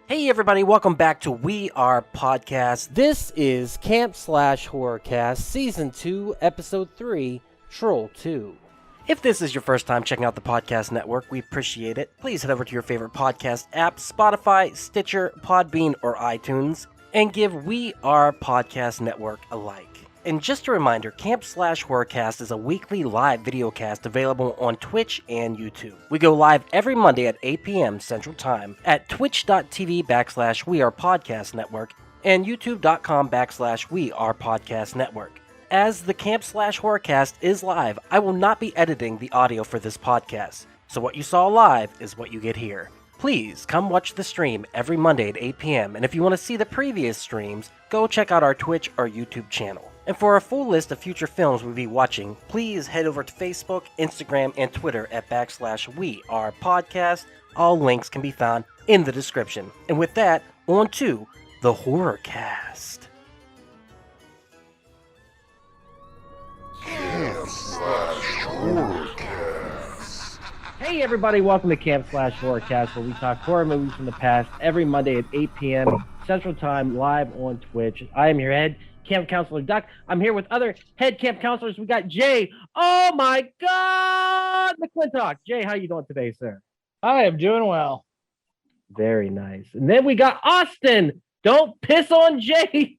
Hey everybody, welcome back to We Are Podcast. This is Camp Slash Horrorcast, Season 2, Episode 3, Troll 2. If this is your first time checking out the podcast network, we appreciate it. Please head over to your favorite podcast app, Spotify, Stitcher, Podbean, or iTunes, and give We Are Podcast Network a like. And just a reminder, Camp Slash Horrorcast is a weekly live videocast available on Twitch and YouTube. We go live every Monday at 8 p.m. Central Time at twitch.tv/WeArePodcastNetwork and youtube.com/WeArePodcastNetwork. As the Camp Slash Horrorcast is live, I will not be editing the audio for this podcast, so what you saw live is what you get here. Please come watch the stream every Monday at 8 p.m. And if you want to see the previous streams, go check out our Twitch or YouTube channel. And for a full list of future films we'll be watching, please head over to Facebook, Instagram, and Twitter at /WeArePodcast. All links can be found in the description. And with that, on to the Horrorcast. Camp Slash Horrorcast. Hey everybody, welcome to Camp Slash Horrorcast, where we talk horror movies from the past every Monday at 8 p.m. Central Time, live on Twitch. I am your head camp counselor, Duck. I'm here with other head camp counselors. We got Jay. Oh my God, McClintock. Jay, how you doing today, sir? I am doing well. Very nice. And then we got Austin. Don't piss on Jay.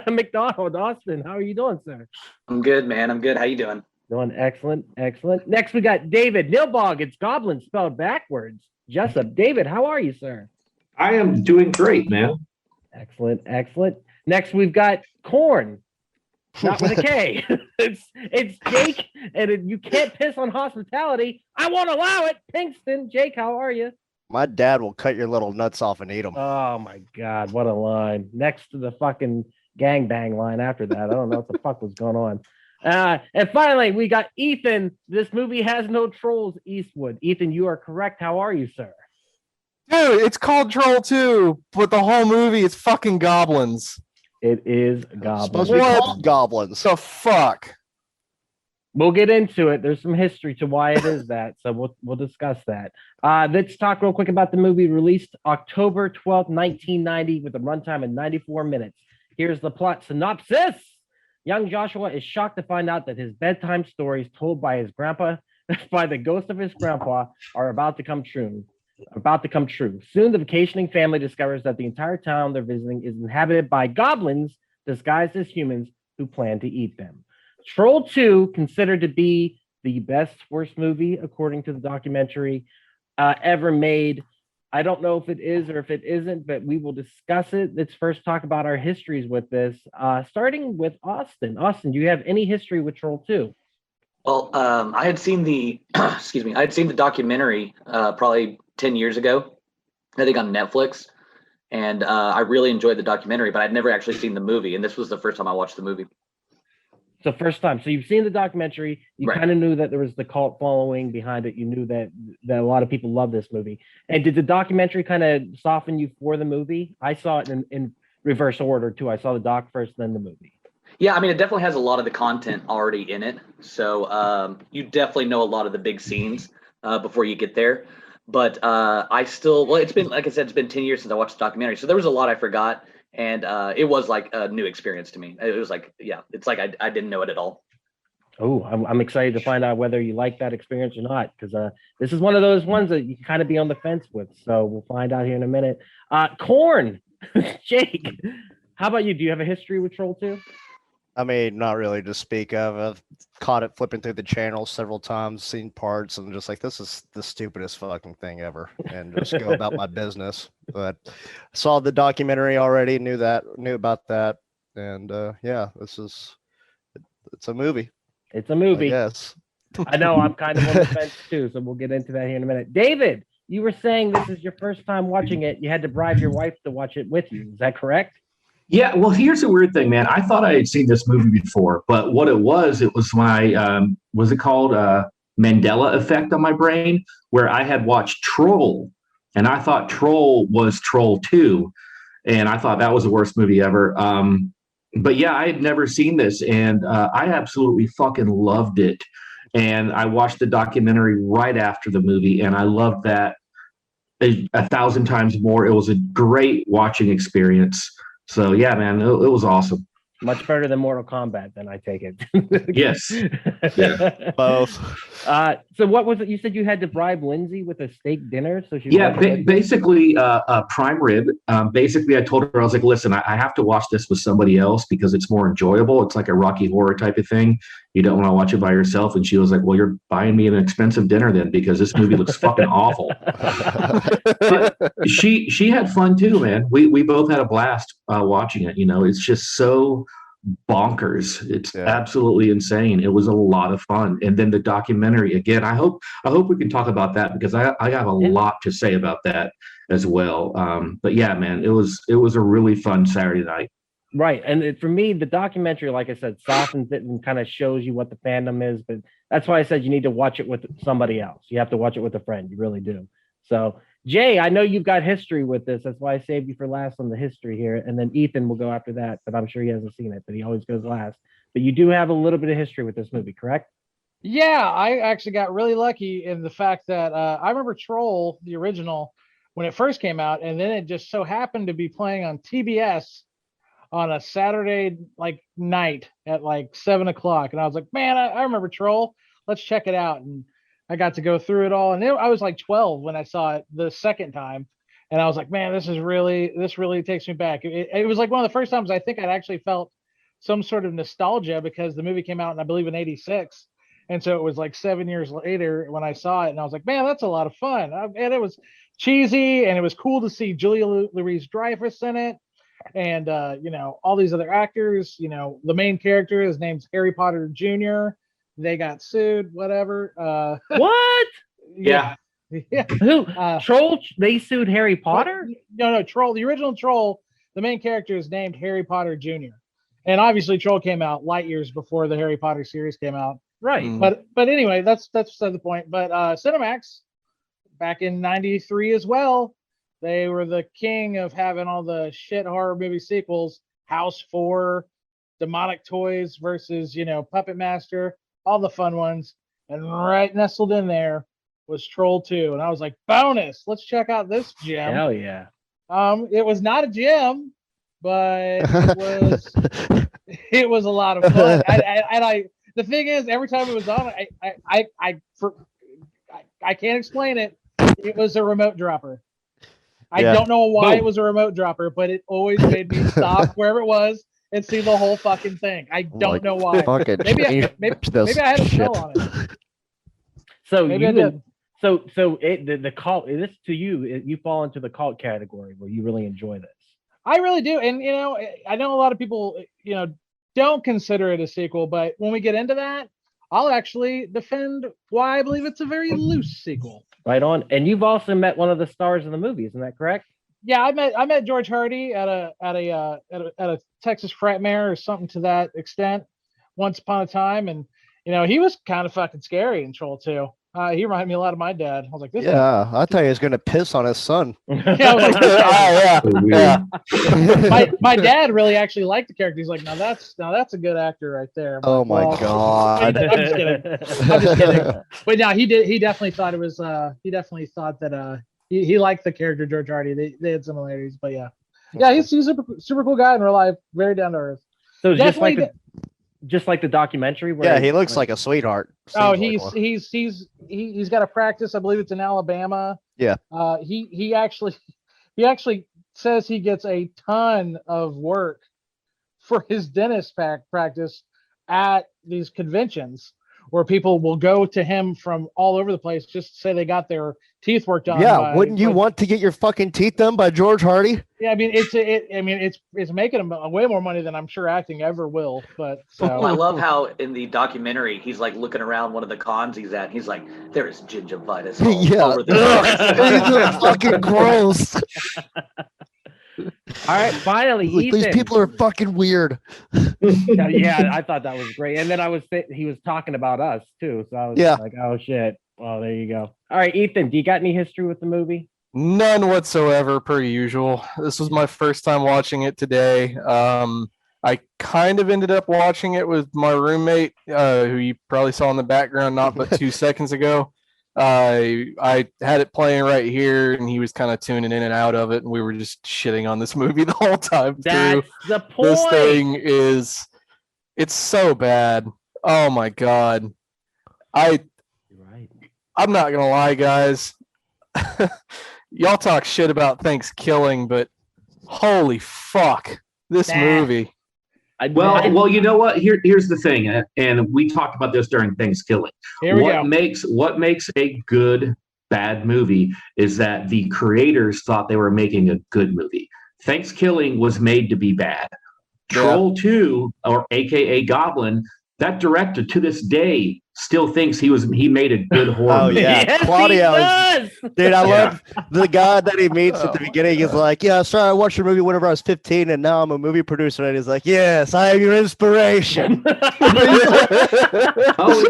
McDonald. Austin, how are you doing, sir? I'm good, man. I'm good. How you doing? Doing excellent. Excellent. Next, we got David. Nilbog. It's goblins spelled backwards. Jessup. David, how are you, sir? I am doing great, man. Excellent. Excellent. Next, we've got Corn. Not with a K. it's Jake, and you can't piss on hospitality. I won't allow it. Pinkston. Jake, how are you? My dad will cut your little nuts off and eat them. Oh my God, what a line! Next to the fucking gangbang line after that. I don't know what the fuck was going on. And finally, we got Ethan. This movie has no trolls, Eastwood. Ethan, you are correct. How are you, sir? Dude, it's called Troll 2, but the whole movie is fucking goblins. It is goblins. Supposed to be called goblins. So fuck. We'll get into it. There's some history to why it is that, so we'll discuss that. Let's talk real quick about the movie. Released October 12th, 1990, with a runtime of 94 minutes. Here's the plot synopsis. Young Joshua is shocked to find out that his bedtime stories told by his grandpa, by the ghost of his grandpa, are about to come true. Soon, the vacationing family discovers that the entire town they're visiting is inhabited by goblins disguised as humans who plan to eat them. Troll 2, considered to be the best, worst movie, according to the documentary, ever made. I don't know if it is or if it isn't, but we will discuss it. Let's first talk about our histories with this, starting with Austin. Austin, do you have any history with Troll 2? Well, I had seen the excuse me. I had seen the documentary probably 10 years ago, I think on Netflix, and I really enjoyed the documentary, but I'd never actually seen the movie, and this was the first time I watched the movie. So first time. So you've seen the documentary. You Right. kind of knew that there was the cult following behind it. You knew that a lot of people love this movie. And did the documentary kind of soften you for the movie? I saw it in reverse order too. I saw the doc first, then the movie. Yeah, I mean, it definitely has a lot of the content already in it, so you definitely know a lot of the big scenes before you get there. But it's been, like I said, it's been 10 years since I watched the documentary, so there was a lot I forgot. And it was like a new experience to me. It was like, yeah, it's like I didn't know it at all. Oh, I'm excited to find out whether you like that experience or not, because this is one of those ones that you can kind of be on the fence with. So we'll find out here in a minute. Corn, Jake, how about you? Do you have a history with Troll 2? I mean, not really to speak of. I've caught it flipping through the channel several times, seen parts, and just like, this is the stupidest fucking thing ever, and just go about my business. But I saw the documentary already, knew about that, and yeah, it's a movie. It's a movie. Yes. I know, I'm kind of on the fence too, so we'll get into that here in a minute. David, you were saying this is your first time watching it. You had to bribe your wife to watch it with you. Is that correct? Yeah, well, here's the weird thing, man. I thought I had seen this movie before, but what it was my, was it called Mandela effect on my brain, where I had watched Troll, and I thought Troll was Troll 2, and I thought that was the worst movie ever. But yeah, I had never seen this, and I absolutely fucking loved it. And I watched the documentary right after the movie, and I loved that 1,000 times more. It was a great watching experience. So yeah, man, it was awesome. Much better than Mortal Kombat, then I take it. Yes. Yeah. Both. So what was it? You said you had to bribe Lindsay with a steak dinner, so she. Yeah, basically, prime rib. Basically, I told her, I was like, listen, I have to watch this with somebody else because it's more enjoyable. It's like a Rocky Horror type of thing. You don't want to watch it by yourself. And she was like, well, you're buying me an expensive dinner then because this movie looks fucking awful. But she had fun too, man. We both had a blast watching it. You know, it's just so bonkers. It's absolutely insane. It was a lot of fun. And then the documentary again, I hope we can talk about that because I have a lot to say about that as well. But yeah, man, it was a really fun Saturday night. Right. And for me, the documentary, like I said, softens it and kind of shows you what the fandom is. But that's why I said you need to watch it with somebody else. You have to watch it with a friend. You really do. So, Jay, I know you've got history with this. That's why I saved you for last on the history here. And then Ethan will go after that. But I'm sure he hasn't seen it, but he always goes last. But you do have a little bit of history with this movie, correct? Yeah, I actually got really lucky in the fact that I remember Troll, the original, when it first came out. And then it just so happened to be playing on TBS on a Saturday night at 7 o'clock. And I was like, man, I remember Troll. Let's check it out. And I got to go through it all. And I was 12 when I saw it the second time. And I was like, man, this really takes me back. It was one of the first times I think I'd actually felt some sort of nostalgia because the movie came out, and I believe in 86. And so it was 7 years later when I saw it. And I was like, man, that's a lot of fun. And it was cheesy. And it was cool to see Julia Louis-Dreyfus in it. And, all these other actors, the main character, his name's Harry Potter Jr. They got sued, whatever. What? Yeah. Yeah. Who? Troll? They sued Harry Potter? No, Troll. The original Troll, the main character is named Harry Potter Jr. And obviously Troll came out light years before the Harry Potter series came out. Right. But anyway, that's beside the point. But Cinemax, back in 93 as well, they were the king of having all the shit horror movie sequels. House 4, Demonic Toys versus, Puppet Master, all the fun ones. And right nestled in there was Troll 2. And I was like, bonus, let's check out this gem. Hell yeah. It was not a gem, but it was a lot of fun. The thing is, every time it was on, I can't explain it. It was a remote dropper. I don't know why it was a remote dropper, but it always made me stop wherever it was and see the whole fucking thing. I don't know why. Maybe I had a spell on it. So maybe I did. So the cult, this to you, you fall into the cult category where you really enjoy this. I really do. And, I know a lot of people, don't consider it a sequel, but when we get into that, I'll actually defend why I believe it's a very loose sequel. Right on. And you've also met one of the stars of the movie, isn't that correct? Yeah, I met George Hardy at a Texas Frightmare or something to that extent once upon a time, and he was kind of fucking scary in Troll 2. He reminded me a lot of my dad. I was like, I thought he was gonna piss on his son. Yeah, I was like, my dad really actually liked the character. He's like, now that's a good actor right there. Oh my god! I'm just kidding. But no, he definitely thought it was. He definitely thought that he liked the character George Hardy. They had similarities, but yeah, he's a super cool guy in real life, very down to earth. So just like the documentary. Where he looks like a sweetheart. Oh, he's got a practice. I believe it's in Alabama. Yeah. He actually says he gets a ton of work for his dentist practice at these conventions where people will go to him from all over the place just to say they got their teeth worked done. Yeah, wouldn't you want to get your fucking teeth done by George Hardy? Yeah, I mean it's making him way more money than I'm sure acting ever will. But I love how in the documentary he's looking around one of the cons he's at. And he's like, "There is gingivitis all over the fucking gross." All right, finally, Ethan. These people are fucking weird. Yeah, I thought that was great. And then he was talking about us too. So I was like, oh shit. Well, there you go. All right, Ethan, do you got any history with the movie? None whatsoever, per usual. This was my first time watching it today. I kind of ended up watching it with my roommate, who you probably saw in the background not but 2 seconds ago. I had it playing right here, and he was kind of tuning in and out of it, and we were just shitting on this movie the whole time through. That's the point. This thing it's so bad. Oh my god. Right. I'm not gonna lie, guys. Y'all talk shit about Thanksgiving, but holy fuck, this movie. Well, you know what? Here's the thing, and we talked about this during Thanksgiving. What makes a good bad movie is that the creators thought they were making a good movie. Thanksgiving was made to be bad. Troll 2, or AKA Goblin, that director to this day still thinks he made a good horror movie. Yeah, Yes, Claudio. Dude, I love the guy that he meets at the beginning. He's like, "Yeah, sorry, I watched your movie whenever I was 15, and now I'm a movie producer." And he's like, "Yes, I am your inspiration."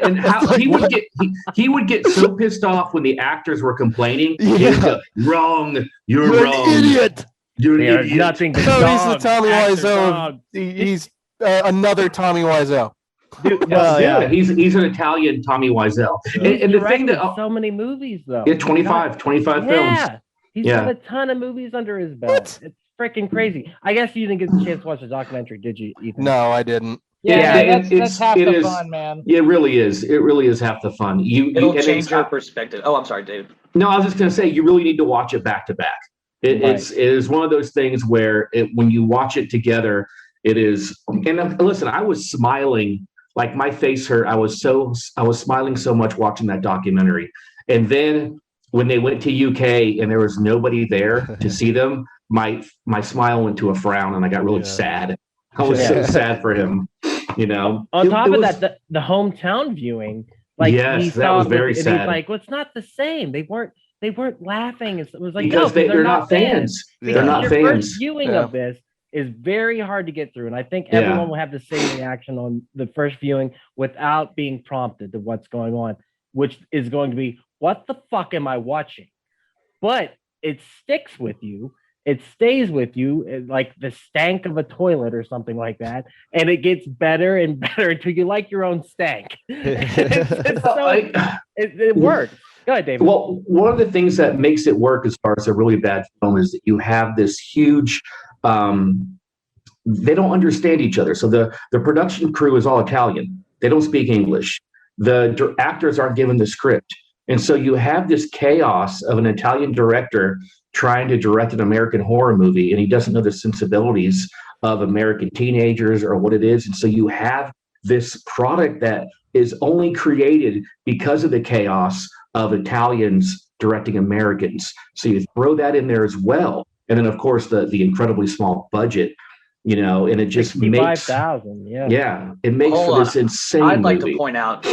And how he would get so pissed off when the actors were complaining. He would go, "Wrong, you're wrong, an idiot. You're an There's idiot." nothing but No, he's the dogs, Tommy actor Wiseau. dogs. He's another Tommy Wiseau. He's an Italian Tommy Wiseau. And the thing that so many movies though. 25 films. Yeah, he's Yeah. got a ton of movies under his belt. What? It's freaking crazy. I guess you didn't get the chance to watch the documentary, did you, Ethan? No, I didn't. That's half it the is- fun, man. It really is. It really is half the fun. It'll and change it's- your perspective. Oh, I'm sorry, Dave. No, I was just going to say, you really need to watch it back to back. It is one of those things where when you watch it together, it is. And listen, I was smiling, like my face hurt. I was smiling so much watching that documentary. And then when they went to UK and there was nobody there to see them, my smile went to a frown, and I got really sad. I was so sad for him. On top of that, the hometown viewing, like yes, that was very sad. And he's like, well, it's not the same. They weren't laughing. It was like, because no, they're not fans. Because They're not your fans. first viewing of this is very hard to get through, and I think everyone will have the same reaction on the first viewing without being prompted to what's going on, which is going to be, what the fuck am I watching? But it sticks with you. It stays with you, like the stank of a toilet or something like that, and it gets better and better until you like your own stank. It works. Go ahead, David. Well, one of the things that makes it work as far as a really bad film is that you have this huge. They don't understand each other, so the production crew is all Italian. They don't speak English. The actors aren't given the script, and so you have this chaos of an Italian director trying to direct an American horror movie, and he doesn't know the sensibilities of American teenagers or what it is. And so you have this product that is only created because of the chaos of Italians directing Americans. So you throw that in there as well. And then, of course, the incredibly small budget, and it just makes 5,000. it makes for this insane I'd like movie. to point out,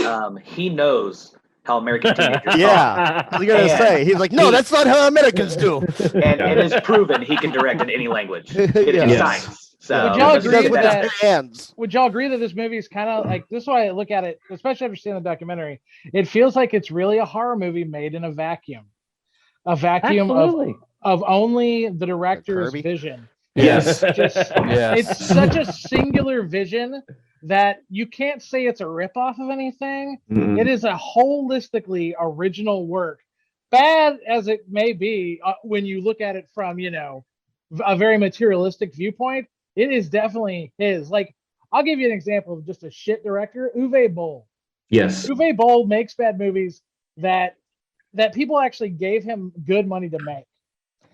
he knows how American teenagers talk. Yeah, I was gonna say. He's like, no, that's not how Americans do. And it is proven he can direct in any language. It is Yes. science. So Would y'all let's agree get with that. that? Hands. Would y'all agree that this movie is kind of like, this is why I look at it, especially after seeing the documentary, it feels like it's really a horror movie made in a vacuum Absolutely. of only the director's Kirby? vision. Yes. It's such a singular vision that you can't say it's a ripoff of anything. Mhm. It is a holistically original work, bad as it may be when you look at it from a very materialistic viewpoint. It is definitely his. Like, I'll give you an example of just a shit director, Uwe Boll. Yes. Uwe Boll makes bad movies that people actually gave him good money to make.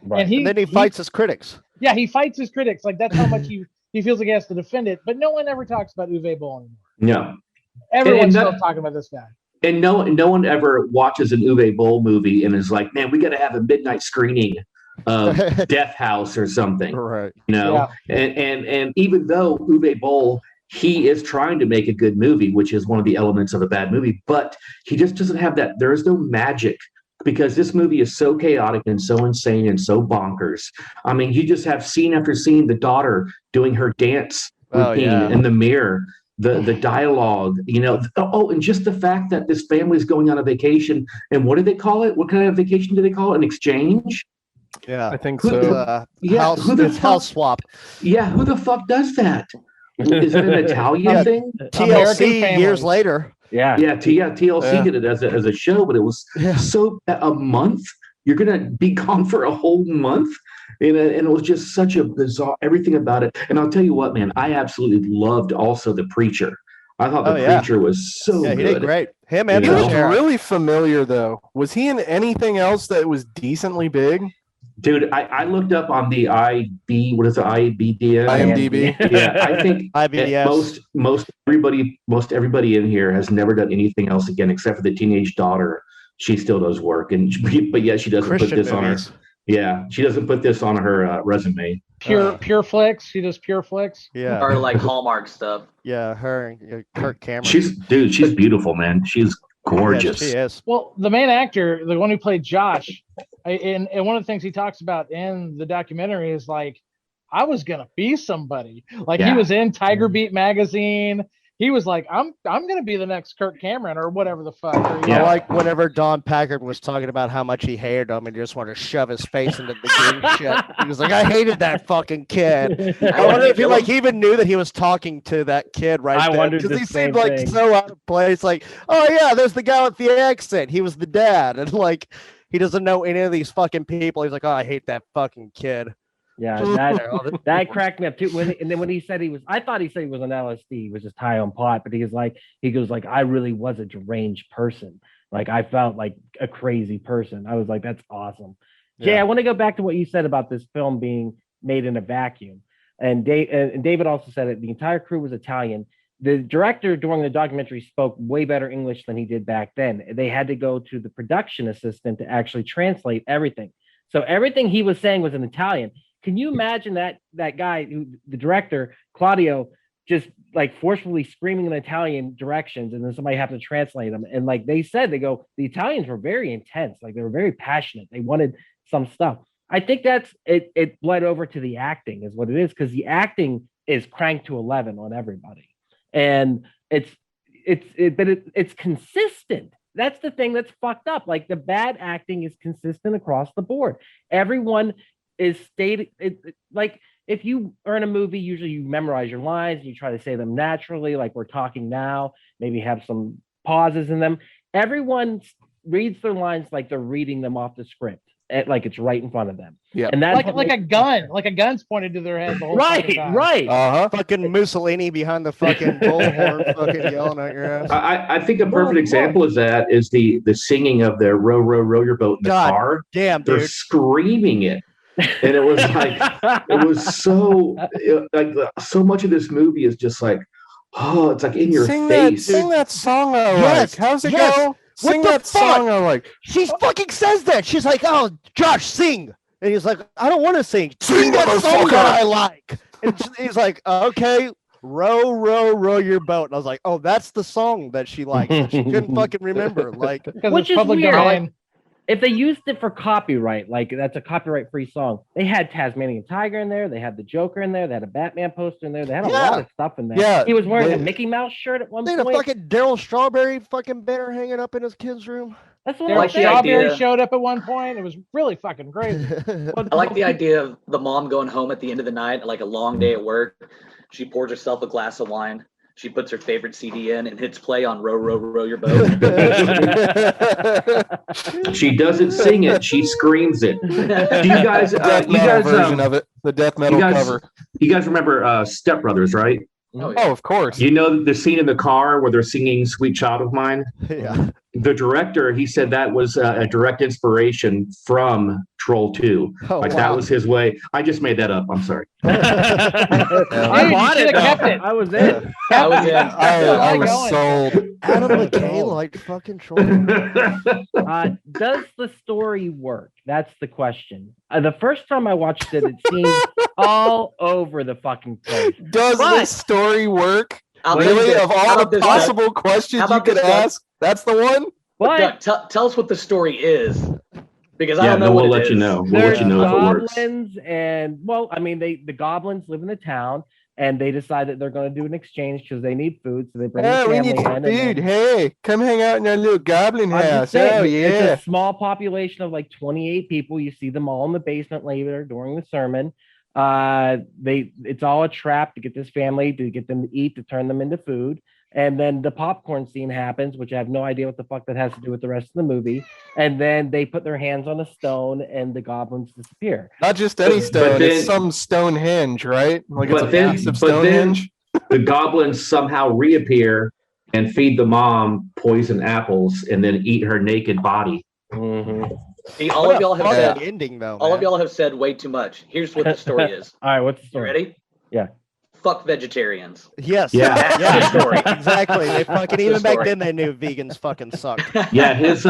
Right. And then he fights his critics. Yeah, he fights his critics. Like, that's how much he feels like he has to defend it. But no one ever talks about Uwe Boll anymore. No. Everyone's And still talking about this guy. And no one ever watches an Uwe Boll movie and is like, man, we got to have a midnight screening of Death House or something. Right. And even though Uwe Boll, he is trying to make a good movie, which is one of the elements of a bad movie, but he just doesn't have that. There is no magic, because this movie is so chaotic and so insane and so bonkers. I mean, you just have scene after scene, the daughter doing her dance routine in the mirror, the dialogue, and just the fact that this family is going on a vacation. And what do they call it? What kind of vacation do they call it? An exchange? Yeah, I think Who so. House, house swap. Yeah, who the fuck does that? Is it an Italian thing? American TLC families. years later. Yeah. TLC Yeah. did it as a show, but it was so a month. You're gonna be gone for a whole month, and it was just such a bizarre everything about it. And I'll tell you what, man, I absolutely loved also The Preacher. I thought The Preacher was so Yeah, he good. did great. Him and He You looked know? Sheriff. really familiar though. Was he in anything else that was decently big? Dude, I looked up on the IB, what is the IBD? IMDb. Yeah, I think IBS. most everybody in here has never done anything else again except for the teenage daughter. She still does work, but yeah, she doesn't Christian put this movies. on her. Yeah, she doesn't put this on her resume. Pure flicks. She does pure flicks. Yeah. Or like Hallmark stuff. Yeah, her and Kirk Cameron. She's beautiful, man. She's gorgeous. Yes, she is. Well, the main actor, the one who played Josh, and one of the things he talks about in the documentary is like, I was gonna be somebody. Like he Yeah. was in Tiger Beat magazine. He was like, I'm gonna be the next Kirk Cameron or whatever the fuck. Or, Yeah. I like whenever Don Packard was talking about how much he hated him and just wanted to shove his face into the green shit. He was like, I hated that fucking kid. I wonder if he even knew that he was talking to that kid right I there. wondered Because the he same seemed like thing. so out of place. Like, oh yeah, there's the guy with the accent. He was the dad. And like he doesn't know any of these fucking people. He's like, oh, I hate that fucking kid. Yeah, that cracked me up too. And then when he said I thought he said he was on LSD, he was just high on pot, but he goes like, I really was a deranged person. Like I felt like a crazy person. I was like, that's awesome. Jay, I want to go back to what you said about this film being made in a vacuum. And David also said it. The entire crew was Italian. The director during the documentary spoke way better English than he did back then. They had to go to the production assistant to actually translate everything. So everything he was saying was in Italian. Can you imagine that guy, the director, Claudio, just like forcefully screaming in Italian directions and then somebody have to translate them? And like they said, the Italians were very intense. Like they were very passionate. They wanted some stuff. I think that's it. It bled over to the acting is what it is, because the acting is cranked to 11 on everybody. And it's consistent. That's the thing that's fucked up. Like the bad acting is consistent across the board. Everyone is stated like if you are in a movie, usually you memorize your lines and you try to say them naturally, like we're talking now, maybe have some pauses in them. Everyone reads their lines like they're reading them off the script, like it's right in front of them. Yeah, and that's like a gun's pointed to their head the whole fucking time. Right. Fucking Mussolini behind the fucking bullhorn, fucking yelling at your ass. I think a perfect example of that is the singing of the row, row, row your boat in the car. Damn, They're dude. screaming it. And it was like, it was so much of this movie is just like, oh, it's like in your face. Sing that song I Yes, like. How's it yes. go? Sing What the that song I like. She fucking says that. She's like, oh, Josh, sing. And he's like, I don't want to sing. Sing that song that I like. And he's like, okay, row, row, row your boat. And I was like, oh, that's the song that she likes. And she couldn't fucking remember. Like, which is public weird. domain. If they used it for copyright, like that's a copyright-free song, they had Tasmanian Tiger in there, they had the Joker in there, they had a Batman poster in there, they had a lot of stuff in there. Yeah, he was wearing a Mickey Mouse shirt at one they had point. a fucking Daryl Strawberry fucking banner hanging up in his kid's room. That's what Daryl I'm like the saying. Strawberry idea. showed up at one point. It was really fucking crazy. I like the idea of the mom going home at the end of the night, like a long day at work. She pours herself a glass of wine. She puts her favorite CD in and hits play on Row, Row, Row Your Boat. She doesn't sing it; she screams it. Do you guys? Death You metal guys? version of it. The death metal cover. You guys remember Step Brothers, right? Oh, Oh, of course. You know the scene in the car where they're singing "Sweet Child of Mine." Yeah. The director, he said that was a direct inspiration from Troll 2. Oh, Like wow. that was his way. I just made that up. I'm sorry. I Dude, bought you it. should've kept though. it. I was in. I was in. I was going. sold. Adam McKay like fucking troll. Does the story work? That's the question. The first time I watched it, it seemed all over the fucking place. Does But- this story work? I'll Really? tell you Of this. How all about the this, Doug? possible questions How you about could this, Doug? ask, that's the one? But Doug, tell us what the story is, because I Yeah, don't know no, what we'll it let you is. know. We'll there's let you know if it works. goblins, and well, I mean, the goblins live in the town, and they decide that they're going to do an exchange because they need food, so they bring Oh, the we family need in. some and food. then- Hey, come hang out in our little goblin I'm just house. saying, Oh, it's yeah. a small population of like 28 people. You see them all in the basement later during the sermon. It's all a trap to get this family, to get them to eat, to turn them into food. And then the popcorn scene happens, which I have no idea what the fuck that has to do with the rest of the movie. And then they put their hands on a stone and the goblins disappear. Not just any But stone, then- it's some Stonehenge, right? Like it's But a then- piece of but then- Stonehenge. The goblins somehow reappear and feed the mom poison apples and then eat her naked body. Mhm. See, all of y'all have Yeah. said ending though. all of man. y'all have said way too much. Here's what the story is. All right, what's the You story? ready? Yeah. Fuck vegetarians. Yes. Yeah. That's Yeah. the story. Exactly. They fucking the even back story. then they knew vegans fucking sucked. Yeah, his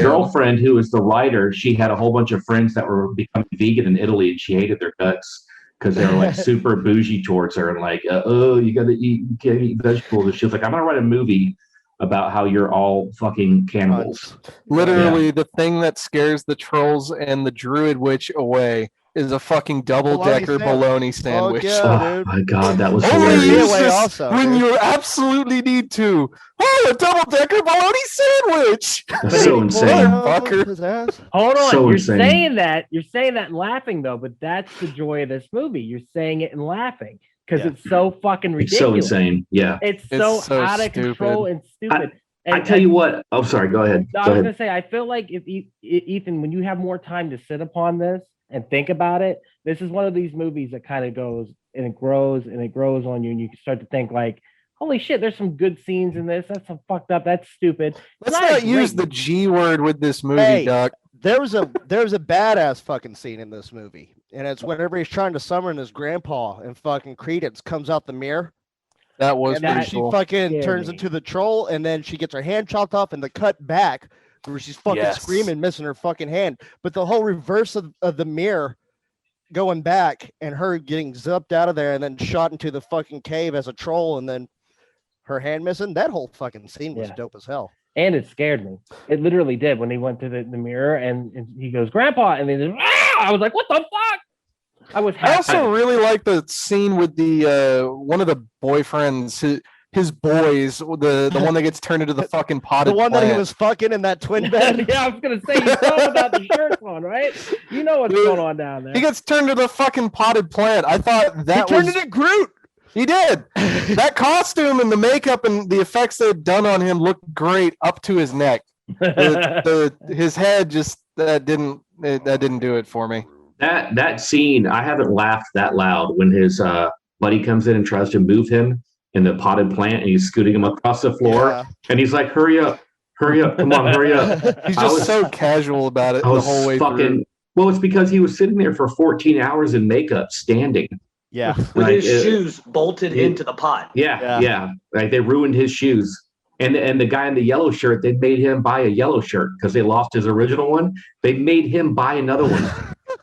girlfriend, who was the writer, she had a whole bunch of friends that were becoming vegan in Italy, and she hated their guts because they were like super bougie towards her and like, oh, you can't eat vegetables. And she was like, I'm gonna write a movie about how you're all fucking cannibals. Literally, the thing that scares the trolls and the druid witch away is a fucking double-decker bologna sandwich. yeah. Oh dude. my god, that was Only Hilarious. use hilarious. Way this also, when dude. you absolutely need to. Oh, a double-decker bologna sandwich! That's so insane. Fucker. His ass. Hold on, So you're insane. saying that and laughing though, but that's the joy of this movie. You're saying it and laughing because Yeah. it's so fucking It's ridiculous. so insane. Yeah. It's so so out of control and stupid. I tell you what. Oh, sorry. Go ahead. No, I Go was ahead. gonna say, I feel like if Ethan, when you have more time to sit upon this and think about it, this is one of these movies that kind of goes and it grows on you, and you can start to think like, holy shit, there's some good scenes in this. That's some fucked up. That's stupid. It's Let's not a not use great the G word with this movie, Hey. Doc. There was a badass fucking scene in this movie, and it's whenever he's trying to summon his grandpa, and fucking Credence comes out the mirror, That was and then pretty she cool. fucking Scared turns me. into the troll, and then she gets her hand chopped off, and the cut back where she's fucking Yes. screaming, missing her fucking hand. But the whole reverse of the mirror going back, and her getting zipped out of there, and then shot into the fucking cave as a troll, and then her hand missing. That whole fucking scene was Yeah. dope as hell. And it scared me. It literally did when he went to the mirror and he goes, Grandpa, and then I was like, what the fuck? I was I happy. also really like the scene with the one of the boyfriends, his boys, the one that gets turned into the fucking potted The one that he plant. was fucking in that twin bed. Yeah, I was gonna say, you know about the shirts on, right? You know what's Dude, going on down there. He gets turned into the fucking potted plant. I thought that he turned was into Groot. he did. That costume and the makeup and the effects they had done on him looked great up to his neck. His head just that didn't do it for me. That scene, I haven't laughed that loud when his buddy comes in and tries to move him in the potted plant, and he's scooting him across the floor, Yeah. and he's like, "Hurry up, come on, hurry up!" He's I just was- so casual about it I the was whole way through. fucking. Well, it's because he was sitting there for 14 hours in makeup, standing. Yeah. With Like, his shoes bolted into the pot. Yeah, Yeah. Like they ruined his shoes. And the guy in the yellow shirt, they made him buy a yellow shirt because they lost his original one. They made him buy another one.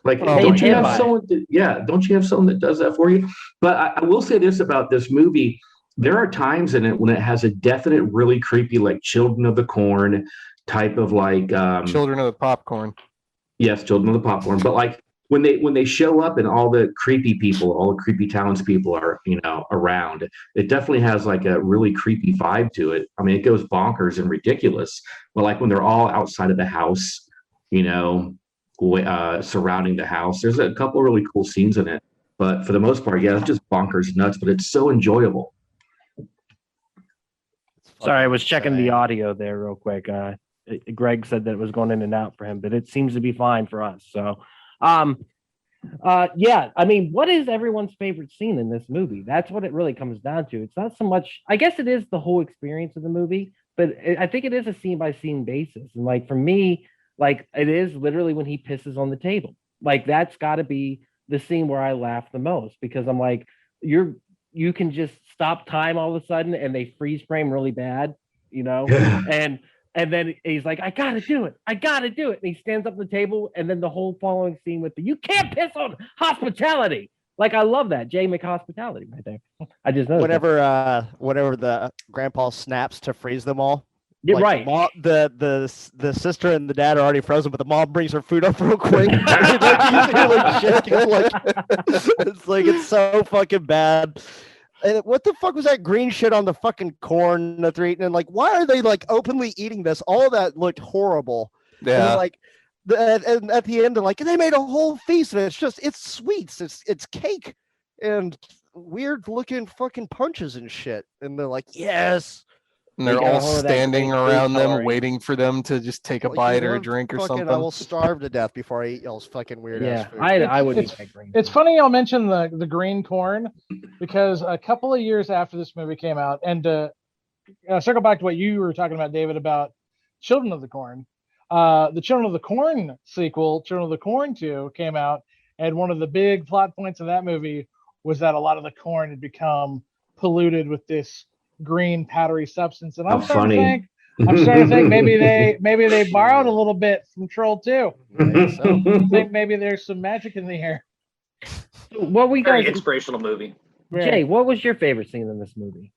Like, Oh, don't made you him have buy it. someone? Don't you have someone that does that for you? But I will say this about this movie: there are times in it when it has a definite, really creepy, like Children of the Corn type of like Children of the Popcorn. yes, Children of the Popcorn. But like when they show up and all the creepy people, all the creepy townspeople are around, it definitely has like a really creepy vibe to it. I mean, it goes bonkers and ridiculous. But like when they're all outside of the house, surrounding the house, there's a couple of really cool scenes in it. But for the most part, yeah, it's just bonkers nuts. But it's so enjoyable. Sorry, I was checking the audio there real quick. Greg said that it was going in and out for him, but it seems to be fine for us. So, yeah, I mean, what is everyone's favorite scene in this movie? That's what it really comes down to. It's not so much, I guess it is the whole experience of the movie, but I think it is a scene by scene basis. And like for me, like it is literally when he pisses on the table. Like that's got to be the scene where I laugh the most because I'm like, you can just stop time all of a sudden and they freeze frame really bad, and then he's like, I gotta do it. And he stands up at the table, and then the whole following scene with you can't piss on hospitality. Like, I love that. Jay McHospitality right there. I just know. Whenever the grandpa snaps to freeze them all. You're Like, right. The sister and the dad are already frozen, but the mom brings her food up real quick. It's so fucking bad. And what the fuck was that green shit on the fucking corn that they're eating? And like, why are they like openly eating this? All of that looked horrible. Yeah. And like, and at the end, they're like, they made a whole feast, and it's sweets, it's cake. and weird looking fucking punches and shit. And they're like, yes. And they're They got a all hold of that standing great food around them, coloring. waiting for them to just take a Like, bite you or a live drink or fucking, something. I will starve to death before I eat y'all's fucking weird Yeah, ass food. I would It's- eat that green. It's funny y'all mention the green corn because a couple of years after this movie came out, and circle back to what you were talking about, David, about Children of the Corn. The Children of the Corn sequel, Children of the Corn 2, came out, and one of the big plot points of that movie was that a lot of the corn had become polluted with this green powdery substance. And I'm How starting funny. to think maybe they borrowed a little bit from Troll 2. I think maybe there's some magic in the air. What we Very guys, inspirational movie. Jay, what was your favorite scene in this movie?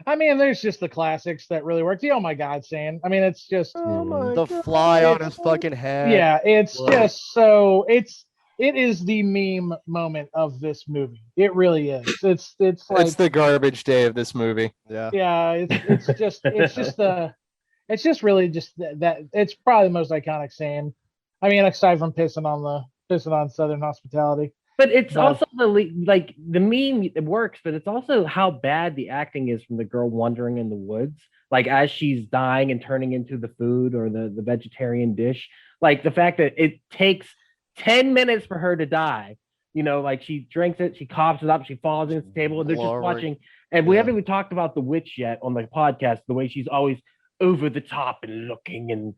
I mean, there's just the classics that really work. The oh my god scene. I mean, it's just The fly on his fucking head. yeah, it's Right. just it is the meme moment of this movie. It really is. It's like It's the garbage day of this movie. Yeah. yeah, it's just really just that it's probably the most iconic scene. I mean, aside from pissing on Southern hospitality. But it's But- also like the meme, it works, but it's also how bad the acting is from the girl wandering in the woods, like as she's dying and turning into the food or the vegetarian dish. Like the fact that it takes 10 minutes for her to die. You know, like she drinks it, she coughs it up, she falls into the table, and they're just Glory. watching. And we Yeah. haven't even talked about the witch yet on the podcast, the way she's always over the top and looking and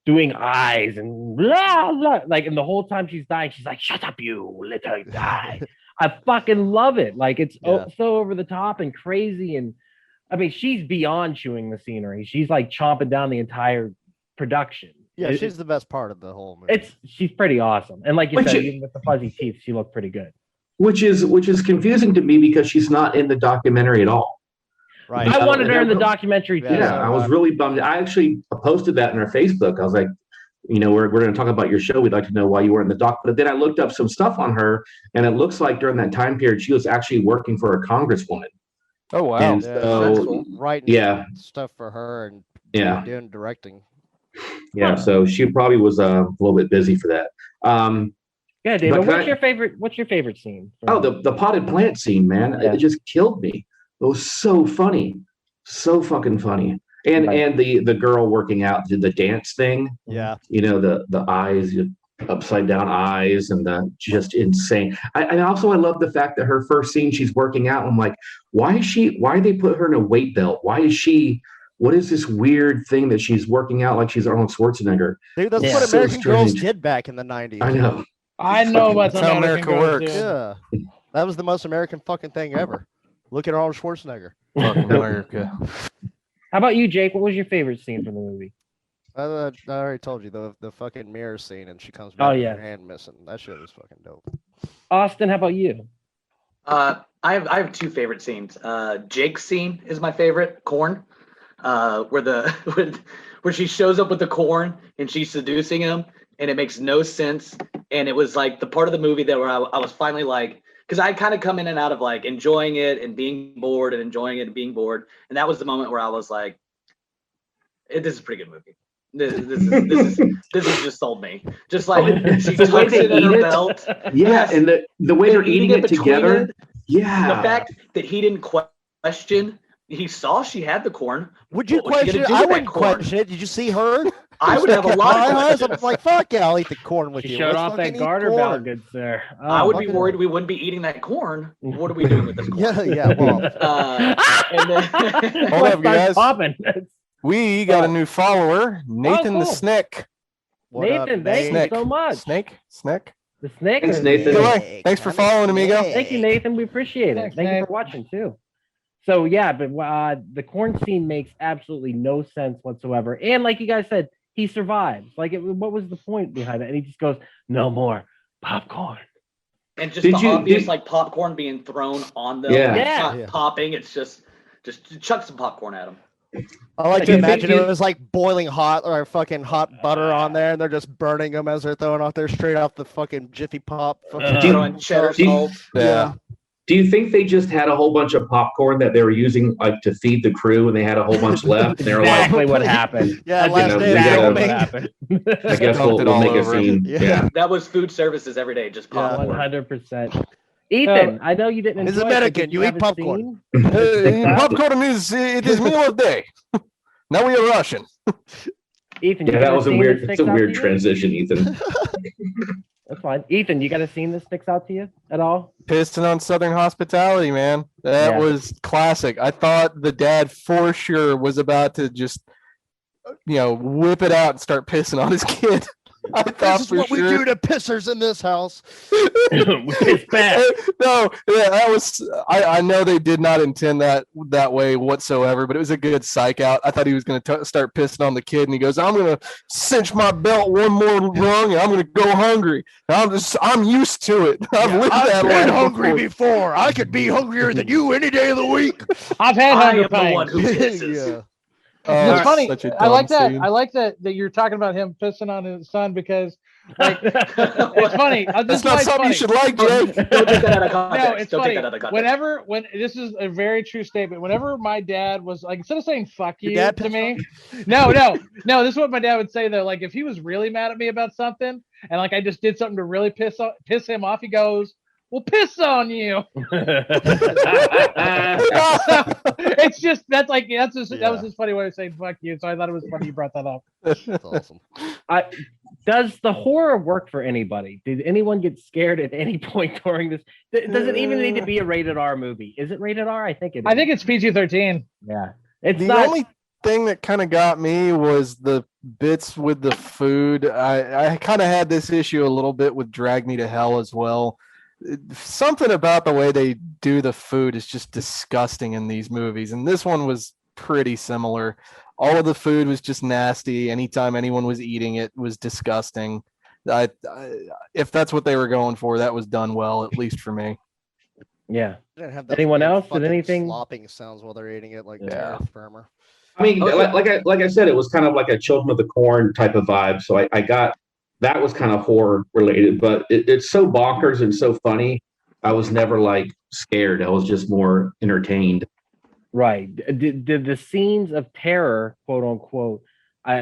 doing eyes and blah, blah. Like, and the whole time she's dying, she's like, shut up, you, let her die. I fucking love it. Like, it's Yeah. so over the top and crazy. And I mean, she's beyond chewing the scenery. She's like chomping down the entire production. Yeah, It- she's the best part of the whole movie. she's pretty awesome. And like you Which said, is- even with the fuzzy teeth, she looked pretty good. Which is confusing to me because she's not in the documentary at all. right. I Yeah, wanted her in the yeah. documentary too. Yeah, I was really bummed. I actually posted that in our Facebook. I was like, you know, we're going to talk about your show. We'd like to know why you were in the doc. But then I looked up some stuff on her, and it looks like during that time period, she was actually working for a congresswoman. Oh wow. And Yeah, that's so, cool. Writing yeah, stuff for her and yeah, doing directing. yeah. So she probably was a little bit busy for that. Yeah, David. But can What's I- your favorite? What's your favorite scene? Oh, the potted plant scene, man. Yeah. It just killed me. It was so funny. So fucking funny. And Right. and the girl working out did the dance thing. Yeah. You know, the eyes, upside down eyes, and the just insane. I love the fact that her first scene, she's working out. I'm like, why they put her in a weight belt? What is this weird thing that she's working out like she's Arnold Schwarzenegger? Dude, that's Yeah. what So American Girls strange. did back in the 90s. I know. I know about That's how America works. Yeah. That was the most American fucking thing ever. Look at Arnold Schwarzenegger. Fucking America. How about you, Jake? What was your favorite scene from the movie? I already told you the fucking mirror scene, and she comes back Oh, with yeah. her hand missing. That shit was fucking dope. Austin, how about you? I have two favorite scenes. Jake's scene is my favorite. Corn, where she shows up with the corn and she's seducing him, and it makes no sense. And it was like the part of the movie that where I was finally like, because I kind of come in and out of like enjoying it and being bored and enjoying it and being bored, and that was the moment where I was like, this is a pretty good movie. This has just sold me. Just like she The way tucks they it in eat her it. belt. Yeah, and the way they're eating it between together. it. Yeah. The fact that he didn't question, he saw she had the corn. Would you What was she question gonna it? do I with that wouldn't corn? question it. Did you see her? I would have a lot of My eyes, I'm questions. like, fuck yeah, I'll eat the corn with She you. showed Let's off that fucking eat garter corn. belt, good sir. I would be fucking- worried we wouldn't be eating that corn. What are we doing with this corn? Yeah, yeah. Well, And then, Hold up, guys. Popping. We got a new follower, Nathan the cool. Snick. what up, Nathan, thank Nate? you so much. Snake? The snake. Thanks, is- Nathan. Good luck. Thanks for following, amigo. Thank you, Nathan. We appreciate it. Thanks, Thank you Nate. for watching too. So yeah, but the corn scene makes absolutely no sense whatsoever. And like you guys said, he survives. Like, what was the point behind it? And he just goes, "No more popcorn." and just Did the you- obvious did- like popcorn being thrown on them. Yeah. It's Yeah. not Yeah. popping. It's just chuck some popcorn at them. I like Do to you think imagine you- it was like boiling hot or fucking hot butter on there, and they're just burning them as they're throwing off there straight off the fucking Jiffy Pop. Fucking Throwing cheddar do you- salt. Yeah. Do you think they just had a whole bunch of popcorn that they were using like to feed the crew, and they had a whole bunch left, and they were like, Exactly what happened. Yeah, That's last know, day we of gotta- what filming. happened. I guess Dumped we'll it all make a over him. scene. Yeah. Yeah. That was food services every day, just popcorn. 100%. Ethan, I know you didn't. He's enjoy it, but American. did You eat have a popcorn. scene? Popcorn it is meal of day. Now we are Russian. Ethan, Yeah, you that got was a scene weird. that It's a sticks out weird to you? transition, Ethan. That's fine. Ethan, you got a scene that sticks out to you at all? Pissing on Southern hospitality, man. That Yeah. was classic. I thought the dad for sure was about to just, whip it out and start pissing on his kid. I thought This is for what sure. we do to pissers in this house. It's bad. No, yeah, that was. I know they did not intend that way whatsoever, but it was a good psych out. I thought he was going to start pissing on the kid, and he goes, "I'm going to cinch my belt one more rung, and I'm going to go hungry." And I'm used to it. I've lived that I've been life hungry before. before. I could be hungrier than you any day of the week. I've had I hunger am the one pangs. who pisses. Yeah. Oh, It's funny. such a I like dumb that. scene. I like that you're talking about him pissing on his son because, like, it's funny. That's This is not why it's something funny. you should like, Jake. Don't take that out of context. No, it's Don't funny. take that out of context. When this is a very true statement. Whenever my dad was like, instead of saying "fuck Your you" dad to pissed me, no. This is what my dad would say though. Like if he was really mad at me about something, and like I just did something to really piss him off, he goes, "Well, piss on you." It's just that was his funny way of saying "fuck you." So I thought it was funny you brought that up. That's awesome. Does the horror work for anybody? Did anyone get scared at any point during this? Does it even need to be a rated R movie? Is it rated R? I think it is. I think it's PG-13. Yeah. It's The not. only thing that kind of got me was the bits with the food. I kind of had this issue a little bit with Drag Me to Hell as well. Something about the way they do the food is just disgusting in these movies, and this one was pretty similar. All of the food was just nasty. Anytime anyone was eating it was disgusting. If that's what they were going for, that was done well, at least for me. Yeah. Didn't have that Anyone weird else? Did fucking anything? slopping sounds while they're eating it, like Yeah. Terra Firmer. I mean, Okay. like I said, it was kind of like a Children of the Corn type of vibe. So I got that was kind of horror related, but it's so bonkers and so funny. I was never like scared. I was just more entertained. Right. Did the scenes of terror, quote unquote,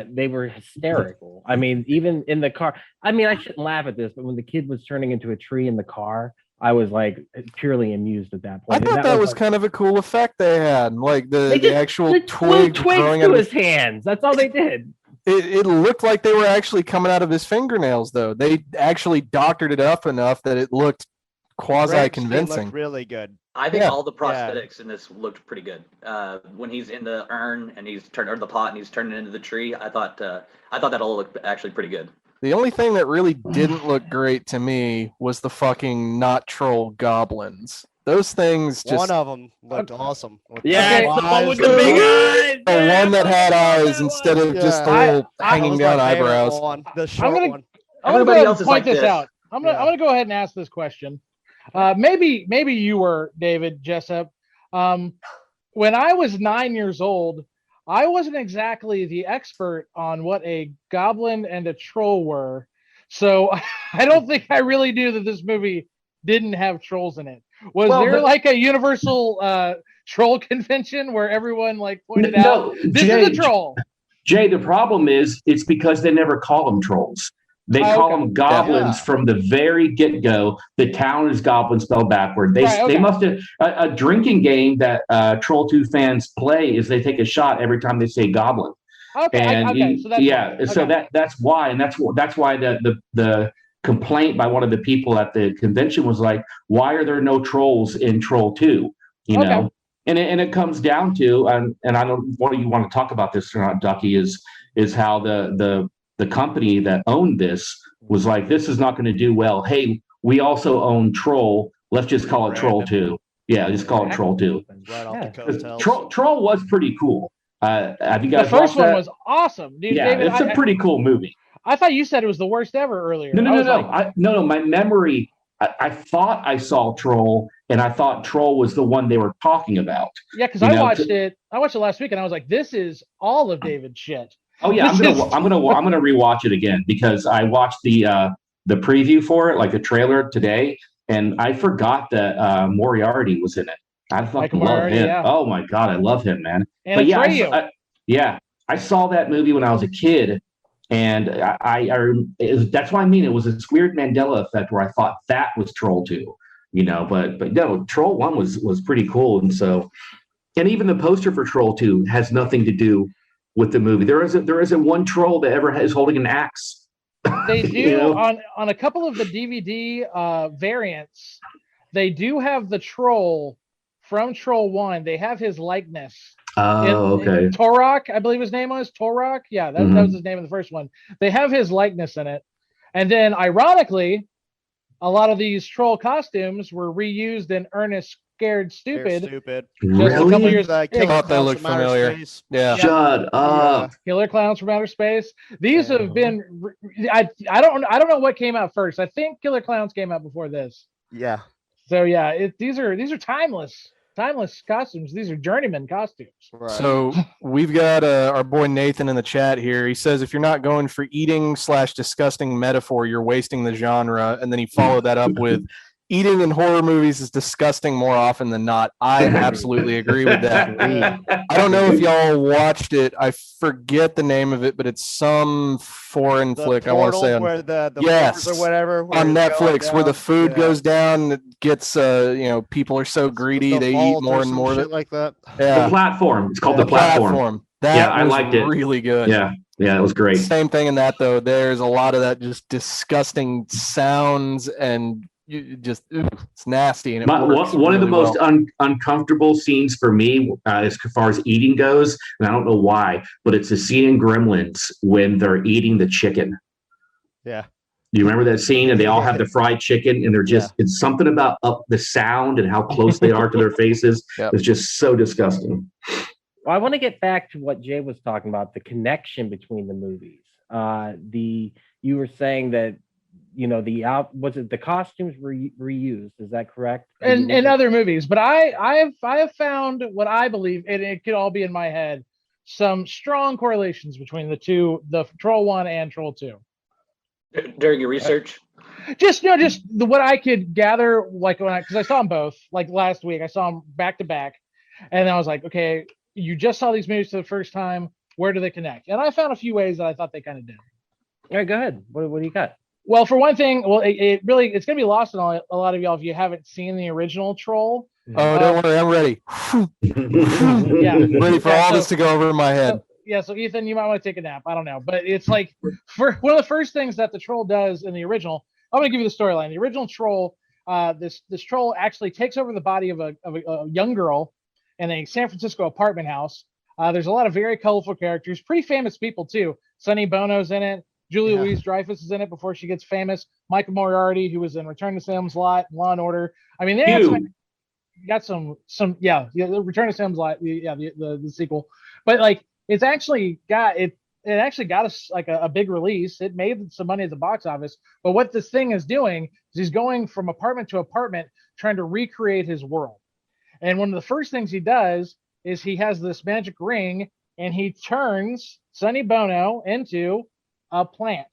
they were hysterical. I mean, even in the car. I mean, I shouldn't laugh at this, but when the kid was turning into a tree in the car, I was like purely amused at that I point. thought that was like, kind of a cool effect they had, like they the just- actual they twig twigs growing to out of his hands. That's all they did. It looked like they were actually coming out of his fingernails, though. They actually doctored it up enough that it looked Greg's skin quasi-convincing. looked really good. I think Yeah. all the prosthetics in this looked pretty good. When he's in the urn and he's turned or the pot and he's turning it into the tree, I thought that all looked actually pretty good. The only thing that really didn't look great to me was the fucking not troll goblins. Those things just One of them looked awesome. With Yeah, the it's the eyes one with the and- big eyes. the one that had eyes That instead one. of just the Yeah. little That hanging was down my favorite eyebrows. one, the short gonna- one. I'm gonna Everybody go else ahead and is point like this this. out. I'm gonna go ahead and ask this question. Maybe you were David Jessup. When I was 9 years old, I wasn't exactly the expert on what a goblin and a troll were, so I don't think I really knew that this movie didn't have trolls in it. Was there like a universal troll convention where everyone like pointed out this is a troll? Jay, the problem is it's because they never call them trolls. They call them goblins Yeah. from the very get-go. The town is goblin spelled backward. They Right, okay. they must have a drinking game that Troll 2 fans play is they take a shot every time they say goblin. Okay, And so that's yeah, fine. so Okay. that's why, and that's why the complaint by one of the people at the convention was like, why are there no trolls in Troll 2? You Okay. know, and it comes down to, and I don't know what you want to talk about this or not, Ducky, is how the company that owned this was like, this is not going to do well. Hey, we also own Troll. Let's just call it Troll 2. Yeah, just call it Troll 2. Right off Yeah. the coattails. Troll was pretty cool. Have you The guys first watched one that? was awesome, dude. Yeah, David, it's a pretty cool movie. I thought you said it was the worst ever earlier. No. I was like, No. My memory, I thought I saw Troll, and I thought Troll was the one they were talking about. yeah, because you I know, watched it. I watched it last week, and I was like, this is all of David's shit. Oh yeah, I'm gonna rewatch it again because I watched the preview for it, like the trailer today, and I forgot that Moriarty was in it. I fucking love Moriarty, him. yeah. Oh my god, I love him, man. And But yeah, Atreyu. I saw that movie when I was a kid, and that's what I mean. It was this weird Mandela effect where I thought that was Troll 2. But no, Troll 1 was pretty cool. And so, and even the poster for Troll 2 has nothing to do with the movie. There isn't one troll that ever is holding an axe. They do on a couple of the DVD variants. They do have the troll from Troll 1. They have his likeness. Oh, okay. Torok, I believe his name was Torok. Yeah, that was his name in the first one. They have his likeness in it. And then, ironically, a lot of these troll costumes were reused in Ernest Scared Stupid. Just a Really? couple years I thought they looked familiar. Yeah. Shut up. Killer Clowns from Outer Space. These have been. I don't know what came out first. I think Killer Clowns came out before this. Yeah. So yeah, these are timeless costumes. These are journeyman costumes. Right. So we've got our boy Nathan in the chat here. He says, if you're not going for eating/disgusting metaphor, you're wasting the genre. And then he followed that up with, eating in horror movies is disgusting more often than not. I absolutely agree with that. I don't know if y'all watched it. I forget the name of it, but it's some foreign flick. I want to say where the yes, or whatever on Netflix, where the food goes down. It gets people are so greedy they eat more and more of it, like that. Yeah, The Platform. It's called The Platform. That I liked it. Really good. Yeah, it was great. Same thing in that though. There's a lot of that just disgusting sounds and. It's nasty, and one of the most uncomfortable scenes for me as far as eating goes, and I don't know why, but it's a scene in Gremlins when they're eating the chicken. Yeah, you remember that scene, and they all have the fried chicken, and they're just it's something about the sound and how close they are to their faces. Yep. It's just so disgusting. Well, I want to get back to what Jay was talking about, the connection between the movies. You were saying that the costumes were reused, is that correct? And in other movies, but I have found what I believe, and it could all be in my head, some strong correlations between the two, the Troll 1 and Troll 2. During your research? Just what I could gather, like because I saw them both, like last week, I saw them back to back, and I was like, okay, you just saw these movies for the first time, where do they connect? And I found a few ways that I thought they kind of did. All right, go ahead. What do you got? Well, for one thing, it's going to be lost on a lot of y'all if you haven't seen the original Troll. Oh, don't worry, I'm ready. Ready for all this to go over my head. So Ethan, you might want to take a nap. I don't know, but it's like for one of the first things that the Troll does in the original. I'm going to give you the storyline. The original Troll, this Troll actually takes over the body of a young girl in a San Francisco apartment house. There's a lot of very colorful characters, pretty famous people too. Sonny Bono's in it. Julia Louis-Dreyfus is in it before she gets famous. Michael Moriarty, who was in Return to Salem's Lot, Law and Order. I mean, they got some Return to Salem's Lot, the sequel. But like, it's actually got it actually got us like a big release. It made some money at the box office. But what this thing is doing is he's going from apartment to apartment trying to recreate his world. And one of the first things he does is he has this magic ring and he turns Sonny Bono into a plant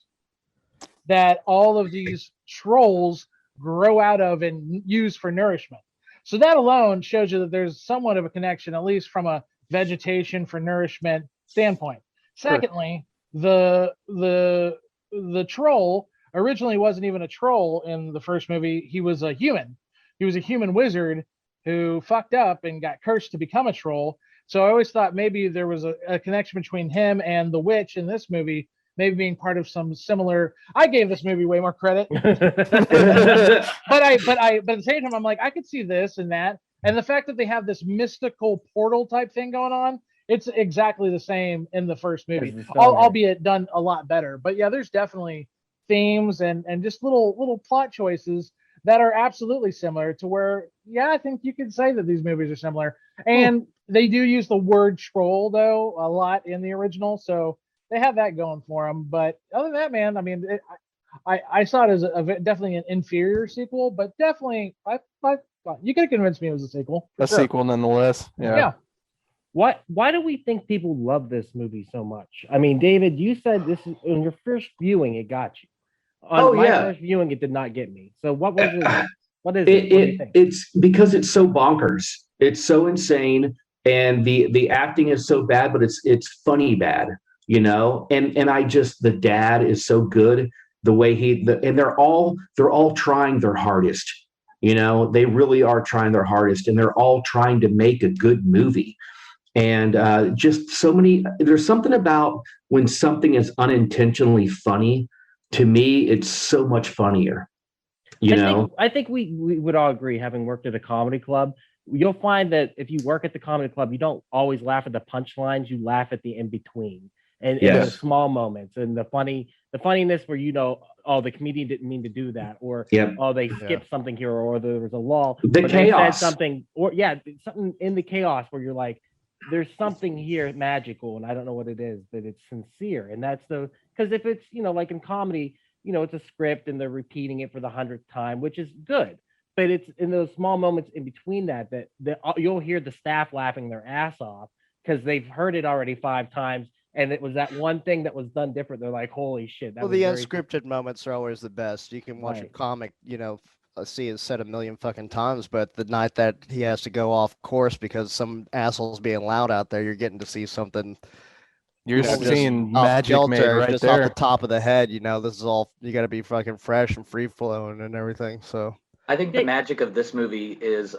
that all of these trolls grow out of and use for nourishment. So that alone shows you that there's somewhat of a connection, at least from a vegetation for nourishment standpoint. Secondly, the troll originally wasn't even a troll in the first movie. He was a human. He was a human wizard who fucked up and got cursed to become a troll. So I always thought maybe there was a connection between him and the witch in this movie, maybe being part of some similar. I gave this movie way more credit, but at the same time, I'm like, I could see this and that, and the fact that they have this mystical portal type thing going on, it's exactly the same in the first movie, albeit done a lot better. But yeah, there's definitely themes and just little plot choices that are absolutely similar to where, I think you could say that these movies are similar. And they do use the word troll though a lot in the original, so they have that going for them. But other than that, man, I mean, I saw it as definitely an inferior sequel, but definitely, you could convince me it was a sequel. Sequel nonetheless. Yeah. Why do we think people love this movie so much? I mean, David, you said this is on your first viewing, it got you. On my first viewing, it did not get me. So what was it? What is it? What do you think? It's because it's so bonkers. It's so insane, and the acting is so bad, but it's funny bad. And I just, the dad is so good, the way and they're all trying their hardest, You know, they really are trying their hardest, and they're all trying to make a good movie. And just so many, there's something about when something is unintentionally funny, to me, it's so much funnier. I think we would all agree, having worked at a comedy club, you'll find that if you work at the comedy club, you don't always laugh at the punchlines, you laugh at the in-between and the small moments and the funniness where, oh, the comedian didn't mean to do that, or oh, they skipped something here, or there was a lull. The chaos. Said something, or something in the chaos where you're like, there's something here magical, and I don't know what it is, but it's sincere. And that's because if it's, like in comedy, it's a script and they're repeating it for the 100th time, which is good. But it's in those small moments in between that you'll hear the staff laughing their ass off because they've heard it already 5 times. And it was that one thing that was done different. They're like, holy shit. Well, the unscripted moments are always the best. You can watch a comic, see it said a million fucking times, but the night that he has to go off course because some asshole's being loud out there, you're getting to see something. You're seeing magic made right just there. Off the top of the head. This is all, you got to be fucking fresh and free flowing and everything. So I think the magic of this movie is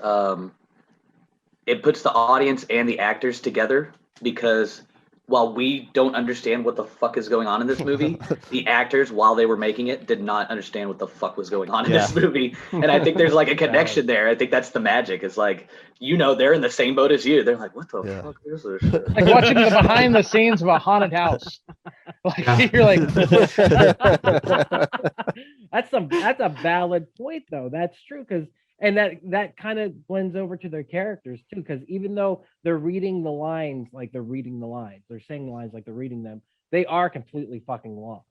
it puts the audience and the actors together, because while we don't understand what the fuck is going on in this movie, the actors, while they were making it, did not understand what the fuck was going on in this movie. And I think there's like a connection there. I think that's the magic. It's like, they're in the same boat as you. They're like, what the fuck is this shit? Like watching the behind the scenes of a haunted house. Like you're like that's a valid point though. That's true, because and that kind of blends over to their characters too, because even though they're reading the lines like they're reading the lines, they're saying the lines like they're reading them, they are completely fucking lost,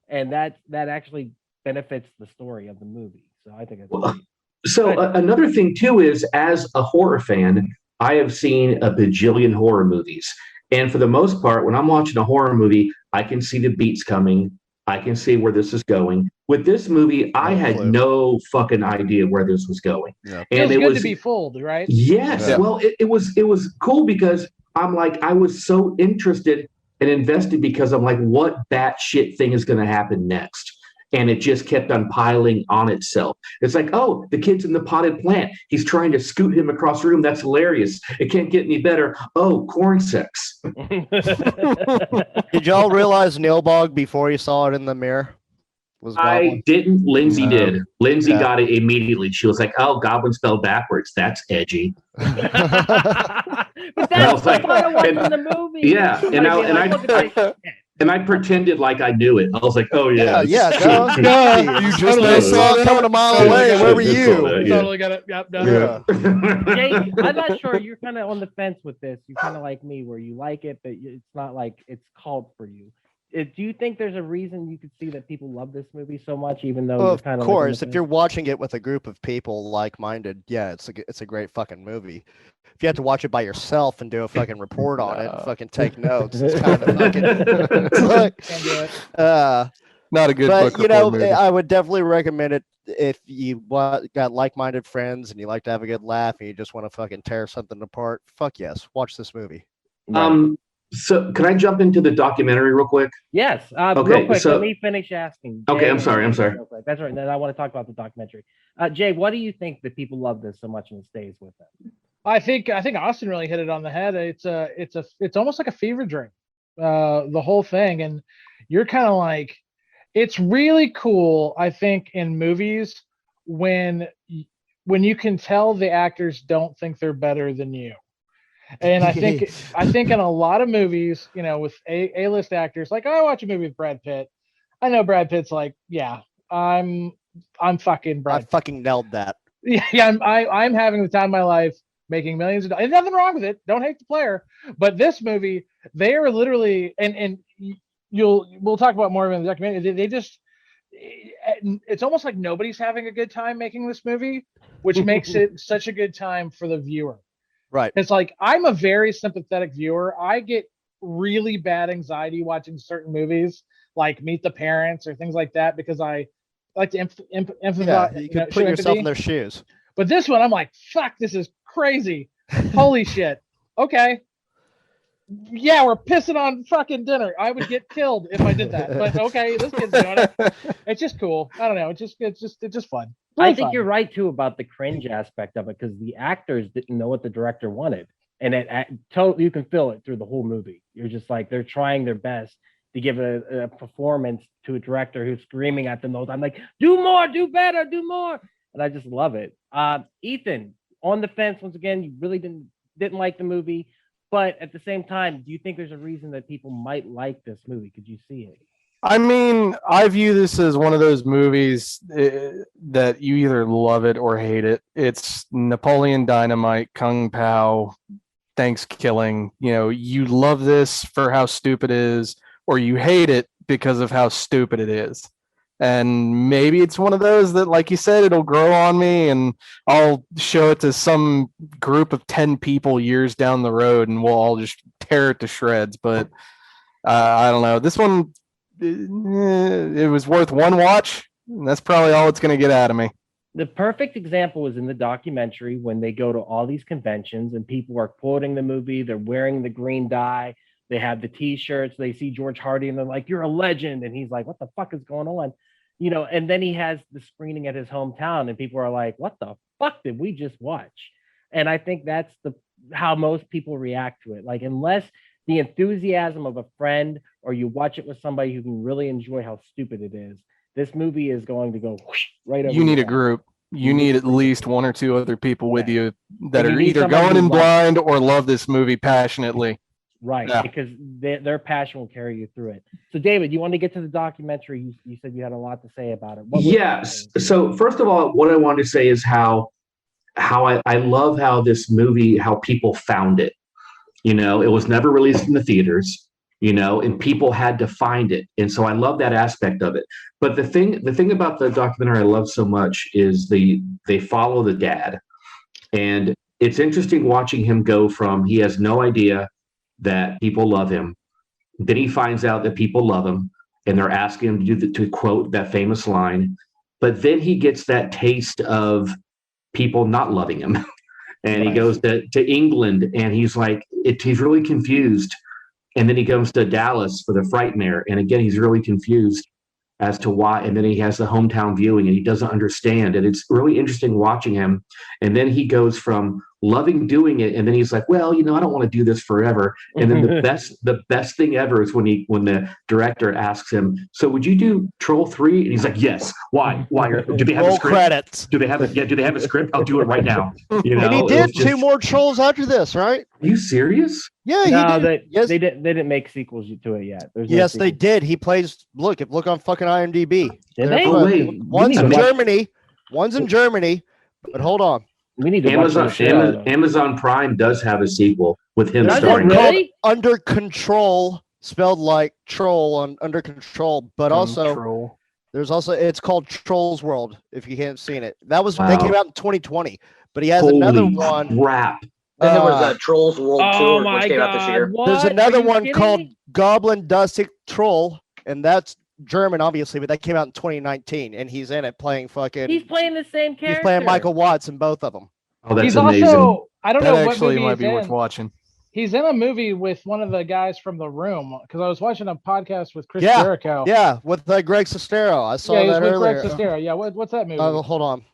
and that actually benefits the story of the movie. So I think it's another thing too is, as a horror fan, I have seen a bajillion horror movies, and for the most part, when I'm watching a horror movie, I can see the beats coming. I can see where this is going. With this movie, I had no fucking idea where this was going. Yeah. And it was good to be fooled, right? Yes. Yeah. Well, it was cool because I'm like, I was so interested and invested because I'm like, what batshit thing is going to happen next? And it just kept on piling on itself. It's like, oh, the kid's in the potted plant. He's trying to scoot him across the room. That's hilarious. It can't get any better. Oh, corn sex. Did y'all realize Nilbog before you saw it in the mirror? I didn't. Lindsay did. Lindsay got it immediately. She was like, oh, goblin spelled backwards. That's edgy. But that's the part of what's in the movie. Yeah. And I pretended like I knew it. I was like, oh, yeah. Yeah. No, you just saw it coming a mile away. Where were you? Totally got it. Yep. Done. Yeah. Jay, I'm not sure. You're kind of on the fence with this. You're kind of like me, where you like it, but it's not like it's called for you. Do you think there's a reason you could see that people love this movie so much, even though you're kind of course, if you're watching it with a group of people like-minded, it's a great fucking movie. If you have to watch it by yourself and do a fucking report on it and fucking take notes, it's kind of fucking not a good book. But I would definitely recommend it if you got like-minded friends and you like to have a good laugh and you just want to fucking tear something apart. Fuck yes, watch this movie. So can I jump into the documentary real quick? Yes. Real quick, let me finish asking. Okay, Jay, I'm sorry. That's right. Then I want to talk about the documentary. Jay, what do you think that people love this so much and it stays with them? I think Austin really hit it on the head. It's almost like a fever dream, the whole thing, and you're kind of like, it's really cool. I think in movies when you can tell the actors don't think they're better than you. And I think in a lot of movies, with A-list actors, like I watch a movie with Brad Pitt. I know Brad Pitt's like, yeah, I'm fucking Brad. I fucking nailed that. Yeah, I'm having the time of my life, making millions of dollars. There's nothing wrong with it. Don't hate the player. But this movie, they are literally, and we'll talk about more in the documentary. They just, it's almost like nobody's having a good time making this movie, which makes it such a good time for the viewer. Right. It's like, I'm a very sympathetic viewer. I get really bad anxiety watching certain movies like Meet the Parents or things like that, because I like to empathize. You can put yourself in their shoes. But this one, I'm like, fuck, this is crazy. Holy shit. Okay. Yeah, we're pissing on fucking dinner. I would get killed if I did that. But okay, this kid's doing it. It's just cool. I don't know. It's just fun. I think you're right too about the cringe aspect of it, because the actors didn't know what the director wanted, and totally you can feel it through the whole movie. You're just like, they're trying their best to give a performance to a director who's screaming at them the whole time, like, do more, do better, do more. And I just love it. Ethan, on the fence once again, you really didn't like the movie, but at the same time, do you think there's a reason that people might like this movie? Could you see it? I mean, I view this as one of those movies that you either love it or hate it. It's Napoleon Dynamite, Kung Pao, Thanksgiving. You know, you love this for how stupid it is, or you hate it because of how stupid it is. And maybe it's one of those that, like you said, it'll grow on me and I'll show it to some group of 10 people years down the road and we'll all just tear it to shreds. But I don't know. This one, it was worth one watch, and that's probably all it's going to get out of me. The perfect example is in the documentary when they go to all these conventions and people are quoting the movie. They're wearing the green dye. They have the T-shirts. They see George Hardy and they're like, "You're a legend." And he's like, "What the fuck is going on?" You know, and then he has the screening at his hometown and people are like, "What the fuck did we just watch?" And I think that's how most people react to it. Like, unless the enthusiasm of a friend or you watch it with somebody who can really enjoy how stupid it is, this movie is going to go whoosh, right over. You need a group. You need at least one or two other people with you that And are you need either somebody going who in loves blind or love this movie passionately. Right, Yeah. because their passion will carry you through it. So, David, you want to get to the documentary? You said you had a lot to say about it. Yes. So first of all, what I wanted to say is how I love how this movie, how people found it. You know, it was never released in the theaters, you know, and people had to find it. And so I love that aspect of it. But the thing about the documentary I love so much is they follow the dad. And it's interesting watching him go from, he has no idea that people love him. Then he finds out that people love him and they're asking him to quote that famous line. But then he gets that taste of people not loving him. And he goes to England and he's like, he's really confused. And then he comes to Dallas for the Frightmare. And again, he's really confused as to why. And then he has the hometown viewing and he doesn't understand. And it's really interesting watching him. And then he goes from loving doing it. And then he's like, well, you know, I don't want to do this forever. And then the best thing ever is when the director asks him, so would you do Troll 3? And he's like, yes. Why? Do they have a script? Credits. Do they have a script? I'll do it right now. You know, And he did two more Trolls after this, right? Are you serious? Yeah, No, he did. Yes, they didn't make sequels to it yet. There's no yes, they sequels. did. He plays. Look on fucking IMDb. Did they? Oh, wait. One's need in to watch- Germany. One's in Germany. But hold on. We need to watch that show. Amazon Prime does have a sequel with him Does it starring. really? Called Under Control, spelled like troll on Under Control, but also Control. there's also it's called Trolls World. If you haven't seen it, they Wow. came out in 2020. But he has Holy another one. crap. Then there was Trolls World Oh Tour, my which came out this God! year. What? There's Are another you one kidding called me? Goblin Dusty Troll, and that's German, obviously, but that came out in 2019, and he's in it playing fucking. He's playing the same character. He's playing Michael Watts in both of them. Oh, that's He's amazing. also, I don't That know what actually movie might he's be worth in. watching. He's in a movie with one of the guys from The Room, because I was watching a podcast with Chris Yeah, Jericho. Yeah, with Greg Sestero. I saw Yeah, he's that with earlier. Greg Sestero. Yeah, what's that movie? Hold on,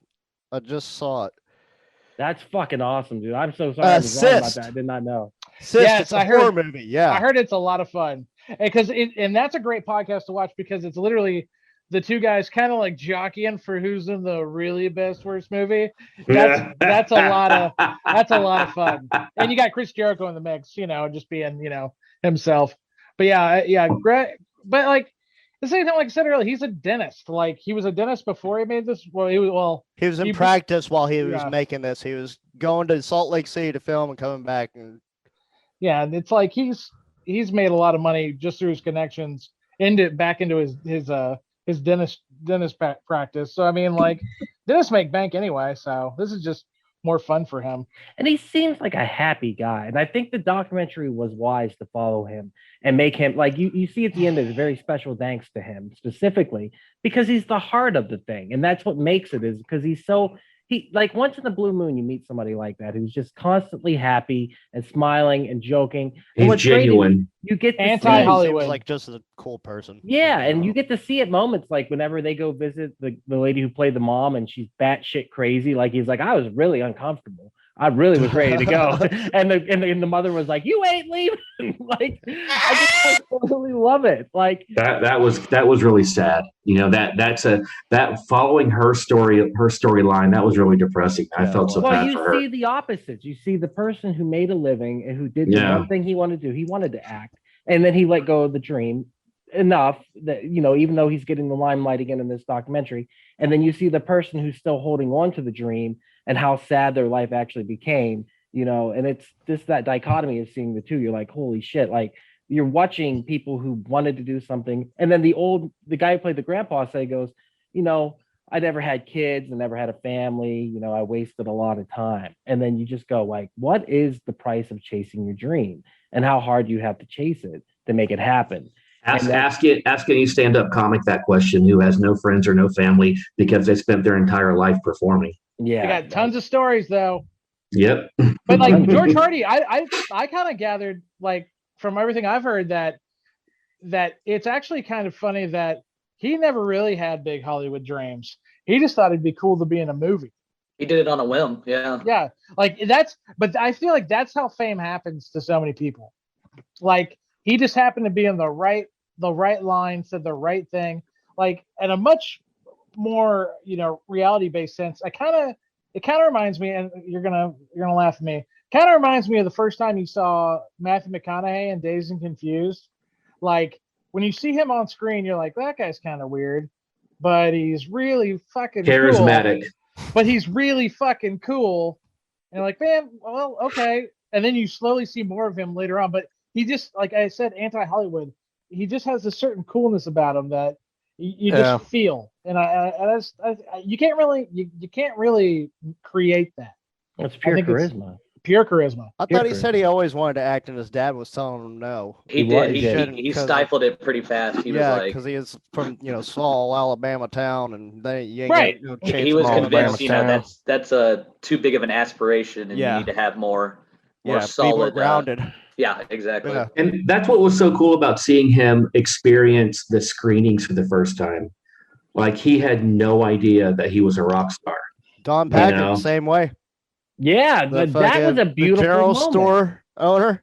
I just saw it. That's fucking awesome, dude. I'm so sorry I was wrong about Assist. that. I did not know. Sis, Yes, it's a I heard- horror movie. Yeah, I heard it's a lot of fun, and that's a great podcast to watch because it's literally the two guys kind of like jockeying for who's in the really best worst movie. That's a lot of fun, and you got Chris Jericho in the mix, you know, just being himself. But yeah, Greg. But like the same thing, like I said earlier, he's a dentist. Like he was a dentist before he made this. Well, he was in practice while he was Yeah. making this. He was going to Salt Lake City to film and coming back. And yeah, and it's like he's made a lot of money just through his connections back into his dentist practice. So I mean, like dentists make bank anyway. So this is just more fun for him. And he seems like a happy guy. And I think the documentary was wise to follow him and make him like you see at the end, there's a very special thanks to him specifically because he's the heart of the thing. And that's what makes it is because he's so he like once in the blue moon you meet somebody like that who's just constantly happy and smiling and joking. And He's what's great is genuine. you get to Anti- see, Hollywood. Seems like just a cool person. yeah, and you get to see at moments like whenever they go visit the lady who played the mom and she's batshit crazy. Like he's like, I was really uncomfortable. I really was ready to go. and the mother was like, you ain't leaving. Like I just totally love it. Like That was really sad. You know, that following her storyline, that was really depressing. I Yeah, felt so well, bad you for her. see the opposites. You see the person who made a living and who did the Yeah. one thing he wanted to do. He wanted to act, and then he let go of the dream enough that even though he's getting the limelight again in this documentary, and then you see the person who's still holding on to the dream and how sad their life actually became. And it's just that dichotomy of seeing the two. You're like, holy shit! Like you're watching people who wanted to do something, and then the guy who played the grandpa goes, I never had kids and never had a family. I wasted a lot of time. And then you just go like, what is the price of chasing your dream and how hard you have to chase it to make it happen? Ask any stand-up comic that question who has no friends or no family because they spent their entire life performing. Yeah. I got tons of stories though. Yep. But like George Hardy, I kind of gathered like from everything I've heard that it's actually kind of funny that he never really had big Hollywood dreams. He just thought it'd be cool to be in a movie. He did it on a whim. Yeah. Yeah. But I feel like that's how fame happens to so many people. Like he just happened to be in the right line, said the right thing, like in a much more, reality-based sense. It kind of reminds me, and you're gonna laugh at me. Kind of reminds me of the first time you saw Matthew McConaughey in Dazed and Confused. Like when you see him on screen, you're like, that guy's kind of weird, but he's really fucking Charismatic. cool. But he's really fucking cool. And like, man, well, okay. And then you slowly see more of him later on. But he just, like I said, anti-Hollywood. He just has a certain coolness about him that you just feel. And you can't really create that. It's pure charisma. Pure charisma. I thought he said he always wanted to act, and his dad was telling him no. He did. shouldn't, He 'cause stifled it pretty fast. He was like, because he is from small Alabama town, and you ain't Right. got no chance he was from convinced, Alabama town. that's a too big of an aspiration, and Yeah. you need to have more be more solid. grounded. Yeah, exactly. Yeah. And that's what was so cool about seeing him experience the screenings for the first time. Like he had no idea that he was a rock star. Don Patrick, know? the same way. Yeah, The that was fucking- a beautiful the general moment. store owner.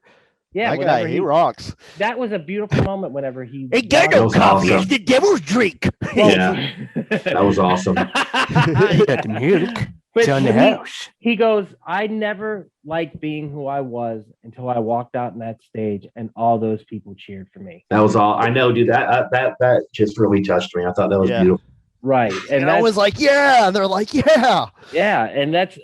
Yeah, that whenever guy, he rocks. that was a beautiful moment whenever he Ain't got no coffee, it's the devil's drink. Yeah, that was awesome. You got the milk. But It's on the house. he goes, I never liked being who I was until I walked out on that stage and all those people cheered for me. That was all. I know, dude. That just really touched me. I thought that was Yeah. beautiful. Right. And I was like, yeah. And they're like, yeah. Yeah, and that's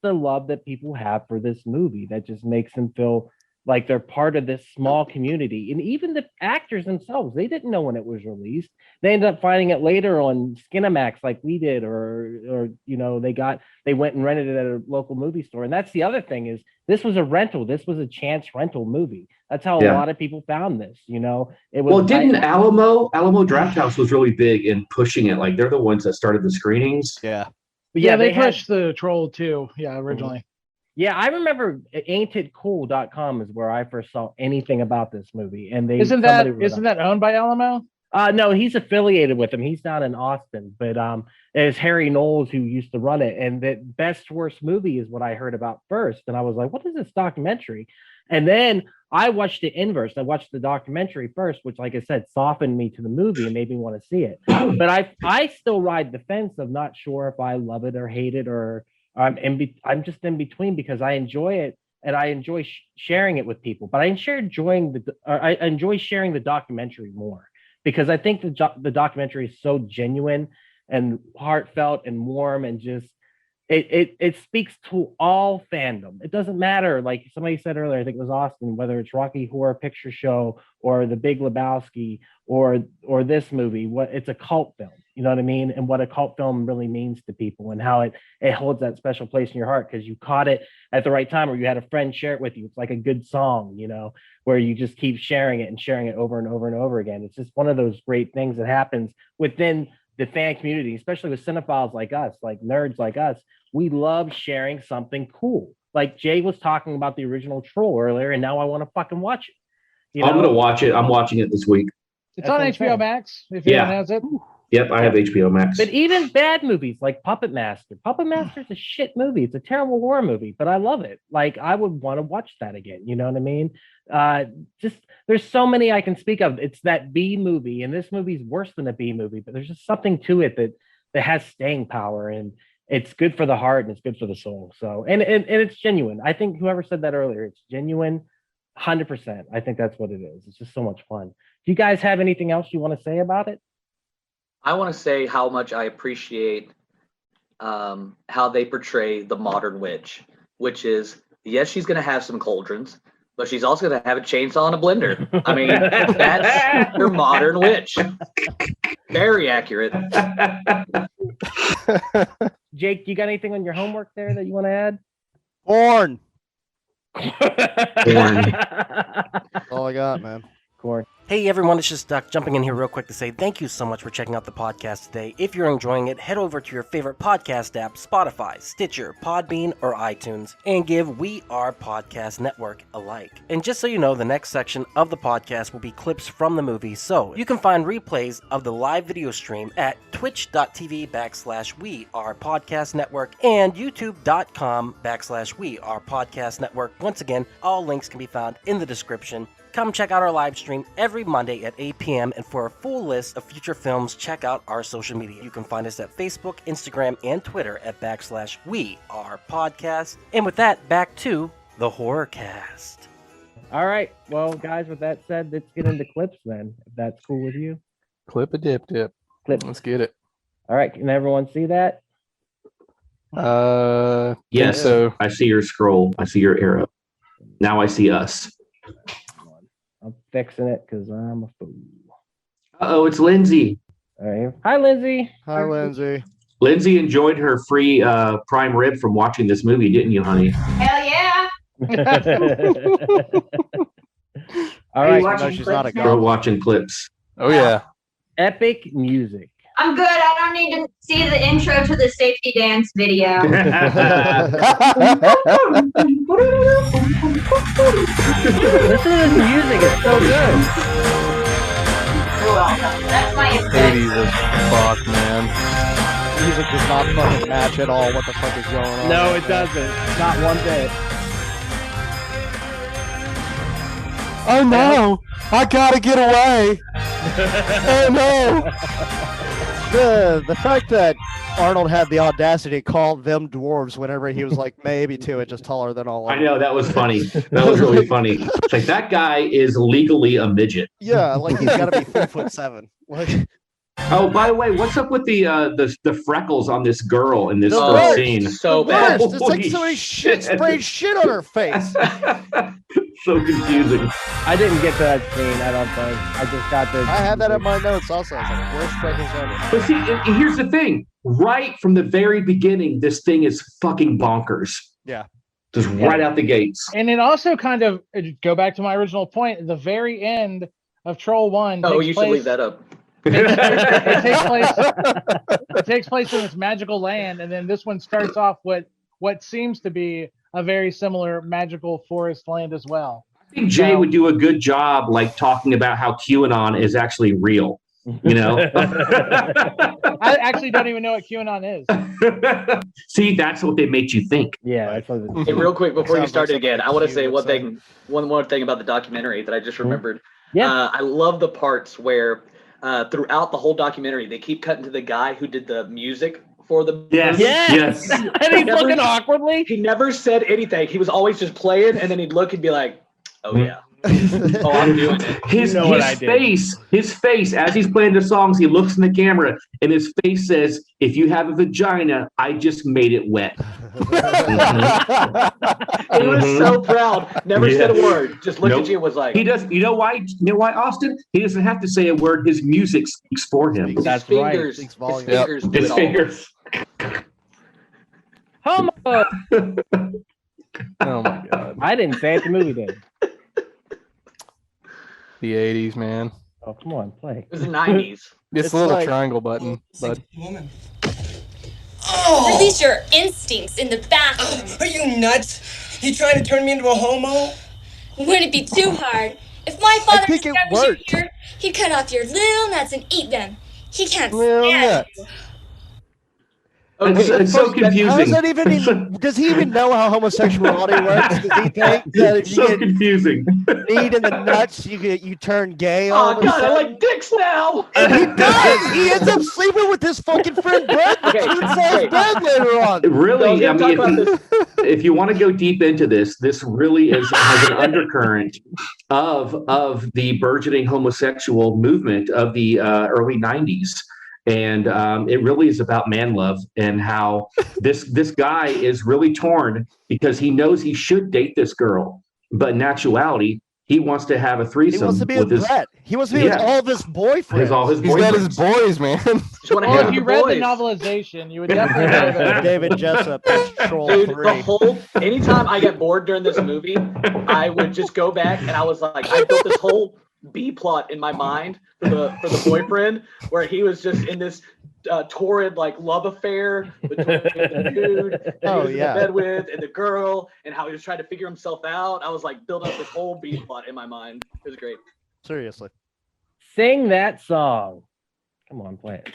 the love that people have for this movie that just makes them feel like they're part of this small community. And even the actors themselves, they didn't know when it was released. They ended up finding it later on Skinamax like we did, or they went and rented it at a local movie store. And that's the other thing is this was a rental. This was a chance rental movie. That's how a lot of people found this. It was Well, didn't Alamo Drafthouse was really big in pushing it? Like they're the ones that started the screenings. Yeah. Yeah, they had- pushed the Troll too. Yeah, originally. Yeah, I remember AintItCool.com is where I first saw anything about this movie. And Isn't that owned by Alamo? No, he's affiliated with him. He's down in Austin, but it's Harry Knowles who used to run it. And the best worst movie is what I heard about first. And I was like, what is this documentary? And then I watched the inverse. I watched the documentary first, which, like I said, softened me to the movie and made me want to see it. But I still ride the fence of not sure if I love it or hate it, or I'm just in between because I enjoy it and I enjoy sharing it with people. But I enjoy sharing the documentary more because I think the documentary is so genuine and heartfelt and warm and just it speaks to all fandom. It doesn't matter, like somebody said earlier, I think it was Austin, whether it's Rocky Horror Picture Show or The Big Lebowski or this movie. It's a cult film, you know what I mean? And what a cult film really means to people and how it holds that special place in your heart because you caught it at the right time or you had a friend share it with you. It's like a good song, where you just keep sharing it over and over and over again. It's just one of those great things that happens within the fan community, especially with cinephiles like us, like nerds like us, we love sharing something cool. Like Jay was talking about the original Troll earlier, and now I want to fucking watch it. You know? I'm gonna watch it. I'm watching it this week. It's on HBO Max. If anyone has it. Yep, I have HBO Max. But even bad movies like Puppet Master. Puppet Master's a shit movie. It's a terrible horror movie, but I love it. Like I would want to watch that again. You know what I mean? Just there's so many I can speak of. It's that B movie, and this movie's worse than a B movie, but there's just something to it that has staying power, and it's good for the heart and it's good for the soul. So and it's genuine. I think whoever said that earlier, it's genuine, 100%. I think that's what it is. It's just so much fun. Do you guys have anything else you want to say about it? I want to say how much I appreciate how they portray the modern witch, which is, yes, she's going to have some cauldrons, but she's also going to have a chainsaw and a blender. I mean, that's your modern witch. Very accurate. Jake, you got anything on your homework there that you want to add? Corn. Corn. That's all I got, man. Corn. Hey everyone, it's just Duck jumping in here real quick to say thank you so much for checking out the podcast today. If you're enjoying it, head over to your favorite podcast app, Spotify, Stitcher, Podbean, or iTunes, and give We Are Podcast Network a like. And just so you know, the next section of the podcast will be clips from the movie, so you can find replays of the live video stream at twitch.tv/We Are Podcast Network and youtube.com/We Are Podcast Network. Once again, all links can be found in the description. Come check out our live stream every Monday at 8 p.m. And for a full list of future films, check out our social media. You can find us at Facebook, Instagram, and Twitter at /We Are Podcast. And with that, back to the Horrorcast. All right. Well, guys, with that said, let's get into clips then, if that's cool with you. Clip a dip. Clip. Let's get it. All right. Can everyone see that? Yes. So I see your scroll. I see your arrow. Now I see us. I'm fixing it because I'm a fool. Oh, it's Lindsay. All right. Hi, Lindsay. Hi, Lindsay. Lindsay enjoyed her free prime rib from watching this movie, didn't you, honey? Hell yeah. All Are you right. watching she's not a clips We're now? watching clips. oh yeah. Epic music. I'm good. I don't need to see the intro to the safety dance video. Listen to this music. It's so good. You're welcome. That's my 80s as fuck, man. Music does not fucking match at all what the fuck is going on. No, it doesn't. Not one bit. Oh no! I gotta get away! Oh no! The fact that Arnold had the audacity to call them dwarves whenever he was like maybe 2 inches taller than all of I them. know, that was funny. That was really funny. It's like, that guy is legally a midget. Yeah, like he's got to be 4'7". Like, Oh, by the way, what's up with the freckles on this girl in this The first worst. scene? So the bad. worst. It's like Holy somebody shit. sprayed shit on her face. So confusing. I didn't get to that scene. I don't think. I just got the. I had that in my notes also. I was like, worst freckles ever. But see, and here's the thing. Right from the very beginning, this thing is fucking bonkers. Yeah. Just right out the gates. And it also kind of go back to my original point. The very end of Troll 1. Oh, takes you should place- leave that up. it takes place in this magical land, and then this one starts off with what seems to be a very similar magical forest land as well. I think Jay would do a good job, like talking about how QAnon is actually real. You know. I actually don't even know what QAnon is. See, that's what they make you think. Yeah, that's what it Hey, real quick before you Sounds start like it again, I something want to say you one would say. thing. One more thing about the documentary that I just remembered. Yeah. I love the parts where throughout the whole documentary they keep cutting to the guy who did the music for the Yes. movie. Yes. and he's looking awkwardly. He never said anything. He was always just playing, and then he'd look and be like, "Oh yeah, oh I'm doing it." His, You know what his I did. his face, as he's playing the songs, he looks in the camera and his face says, "If you have a vagina, I just made it wet." He was so proud. Never said a Yeah. word. Just looked Nope. at you and was like, He does. You know why? You know why, Austin? He doesn't have to say a word. His music speaks for him. his That's right. fingers, Speaks his volumes. Yep. fingers do His it all. fingers. Homo. Oh my god. I didn't say it. The movie did. The 80s, man. Oh, come on, play. It was the 90s. It's a little triangle button, but Woman. Release your instincts in the bathroom. Are you nuts? You trying to turn me into a homo? Wouldn't it be too hard? If my father think it discovers you worked. here, he'd cut off your little nuts and eat them. He can't Little stand nuts. you. It's so How confusing. does that even does he even know how homosexuality works? Does he think that if It's you so get confusing. kneed in the nuts, you turn gay all Oh of a god, I sudden? like dicks now. And he does. He ends up sleeping with his fucking friend Brett in Okay, Chainsaw great. bed later on. Really, So I we're gonna talk mean, about if you want to go deep into this really has an undercurrent of the burgeoning homosexual movement of the early 90s. And it really is about man love and how this guy is really torn because he knows he should date this girl, but in actuality, he wants to have a He threesome wants to be with with his Brett. He wants to be with all of his boyfriends. all his he's got his boyfriends. boys, man. Just want to Well, hang if with you the read the boys. novelization, you would definitely know that. David Jessup, that's Troll Dude, 3. the whole anytime I get bored during this movie, I would just go back and I was like, I built this whole B plot in my mind for the boyfriend where he was just in this torrid like love affair between the dude that he was in the bed with and the girl, and how he was trying to figure himself out. I was like building up this whole B plot in my mind. It was great. Seriously. Sing that song. Come on, play it.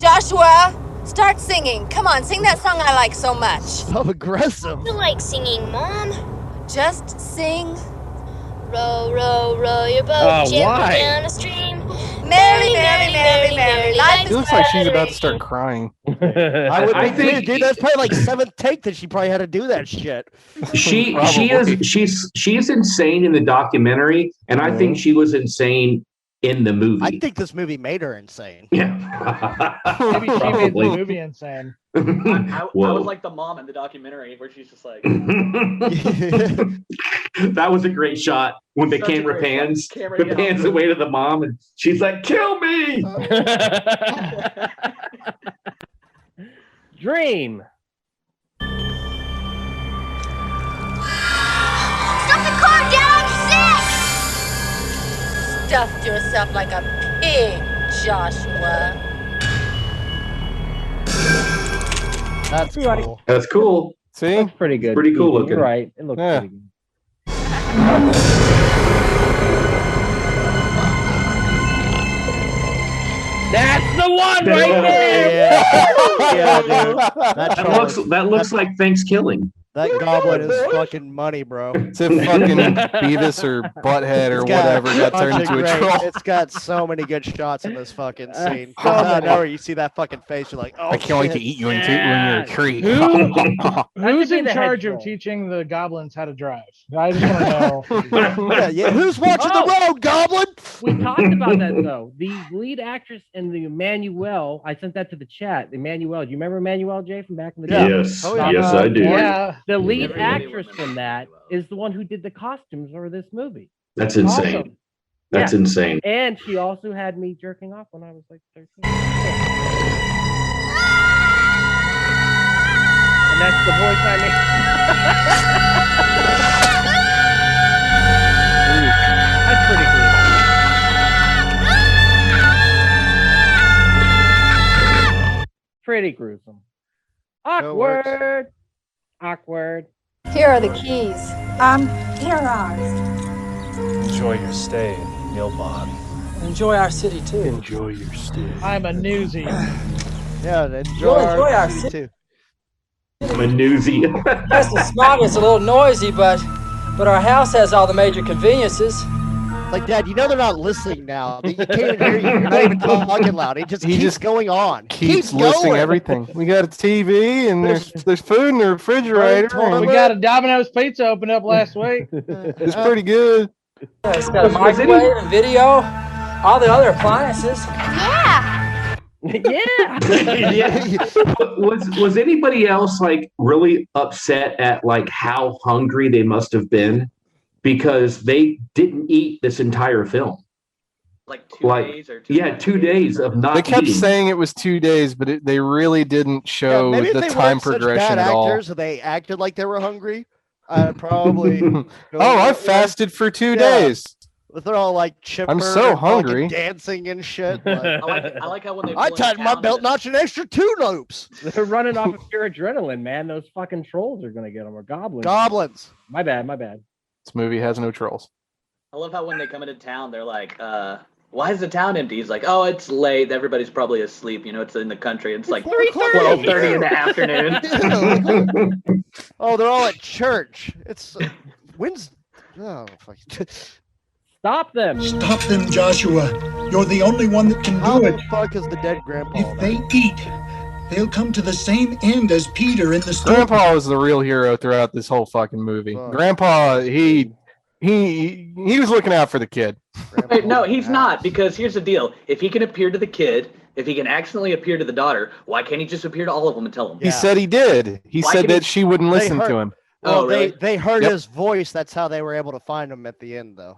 Joshua, start singing. Come on, sing that song I like so much. So aggressive. You like singing, Mom? Just sing. Row, row, row your boat Oh, gently why? down the stream. Merry, merry, merry, merry. Life It is looks like she's about to merry. start crying. I think- dude, that's probably like 7th take that she probably had to do that shit. She's insane in the documentary, and I think she was insane in the movie. I think this movie made her insane. Yeah. Maybe she made the Probably. movie insane. I Whoa. was like the mom in the documentary where she's just like That was a great shot when the Such a camera great pans. shot. Camera, The yeah. pans away to the mom, and she's like, "Kill me!" Dream. Stop the car, Dad! I'm sick! Stuffed yourself like a pig, Joshua. That's cool. That's cool. See? That's pretty good. Pretty cool You're looking. right. It looks Yeah. pretty good. That's the one right there. Yeah, dude. That looks like Thanksgiving. That goblin is fucking money, bro. It's if fucking Beavis or Butthead or It's got whatever got turned fucking into a great- troll. It's got so many good shots in this fucking scene. Out of nowhere, you see that fucking face, you're like, oh, I can't wait to shit. eat you when you're a creep. Who's be in the charge head of troll. teaching the goblins how to drive? I just want to know. Yeah, who's watching the road, goblin? We talked about that though. The lead actress in the Emmanuel, I sent that to the chat. Emmanuel, do you remember Emmanuel Jay from back in the day? Yes, Oh, yeah. yes, I do. Yeah. The lead Everybody actress remembers from that Emmanuel. is the one who did the costumes for this movie. That's insane. Awesome. That's insane. And she also had me jerking off when I was like 13. And that's the voice I made. That's pretty gruesome. Pretty gruesome. works. Awkward. Here are the keys. Here are ours. Enjoy your stay in Nilbog. Enjoy our city too. Enjoy your stay. I'm a newsie. Yeah, You'll enjoy our city too. I'm a newsie. Yes, the smog is a little noisy, but our house has all the major conveniences. Like, Dad, you know they're not listening now. You can't even hear you. You're not even talking loud. He He keeps just going on. Keeps Keep listing going. everything. We got a TV and there's food in the refrigerator. We got a Domino's pizza opened up last week. It's pretty good. Yeah, it's got a microwave and video, all the other appliances. Yeah! Yeah. Was anybody else like really upset at like how hungry they must have been because they didn't eat this entire film? Like 2 days or 2 days of not They kept eating. saying it was 2 days, but they really didn't show Maybe if the they time weren't such progression bad at all. actors, they acted like they were hungry. I'd probably. Oh, I fasted for 2 days. They're all like chipper. I'm so and fucking hungry. dancing and shit. Like, I like how when they I pull into tightened my town belt that- notch an extra 2 loops. They're running off of pure adrenaline, man. Those fucking trolls are gonna get them, or goblins. Goblins. My bad. This movie has no trolls. I love how when they come into town, they're like, why is the town empty? He's like, oh, it's late. Everybody's probably asleep. You know, it's in the country. It's like 12:30 in the afternoon. Oh, they're all at church. It's when's oh fuck. Stop them. Stop them, Joshua. You're the only one that can How do the it. fuck is the dead grandpa? If they eat, they'll come to the same end as Peter in the story. Grandpa was the real hero throughout this whole fucking movie. Grandpa, he was looking out for the kid. Wait, no, he's not, because here's the deal. If he can appear to the kid, if he can accidentally appear to the daughter, why can't he just appear to all of them and tell them? He said he did. He Why said can that he- she wouldn't They listen heard- to him. Well, Oh, really? they heard Yep. his voice. That's how they were able to find him at the end, though.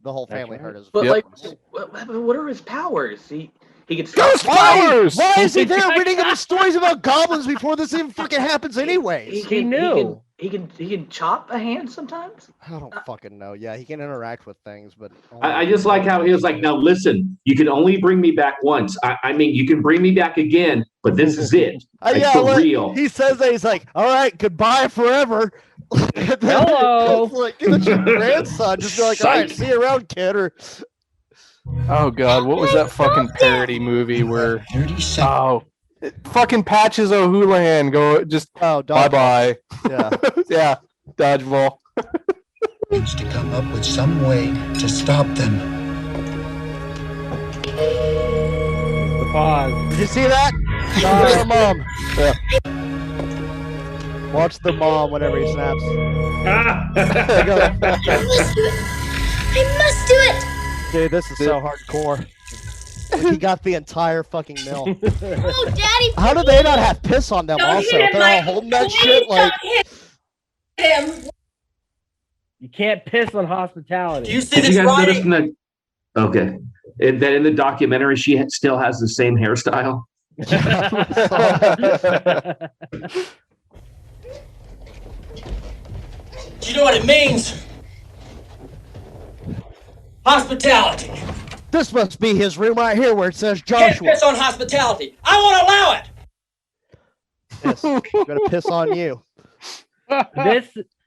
The whole That's family right. heard his But voice. like, what are his powers? He can Ghost stop. powers! Why is he there reading him stories about goblins before this even fucking happens anyways? He knew. He can chop a hand sometimes. I don't fucking know. Yeah, he can interact with things, but I just like how he was like, now listen, you can only bring me back once. I mean, you can bring me back again, but this is it. Like, yeah, for look, real. he says that he's like, all right, goodbye forever. And then Hello. it's like, that's your grandson. Just be like, all right, see you around, kid. Or Oh god, what was that fucking parody movie where 30 seconds. oh fucking Patches O'Houlihan go just oh, bye bye. Yeah. Yeah. Dodgeball. Needs to come up with some way to stop them. The pause. Did you see that? Their mom. Yeah. Watch the mom whenever he snaps. I must do it! Dude, this is so hardcore. Like, he got the entire fucking mill. Oh, Daddy! How do they not have piss on them Don't also? hit him, They're all Mike. holding that Please shit like don't hit him. You can't piss on hospitality. Do you see Did you this guys notice writing? in the okay that in the documentary she still has the same hairstyle? Do you know what it means? Hospitality. this must be his room right here where it says Can't Joshua. piss on hospitality. I won't allow it. Piss. Gonna piss on you.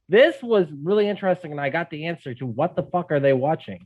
This was really interesting, and I got the answer to what the fuck are they watching?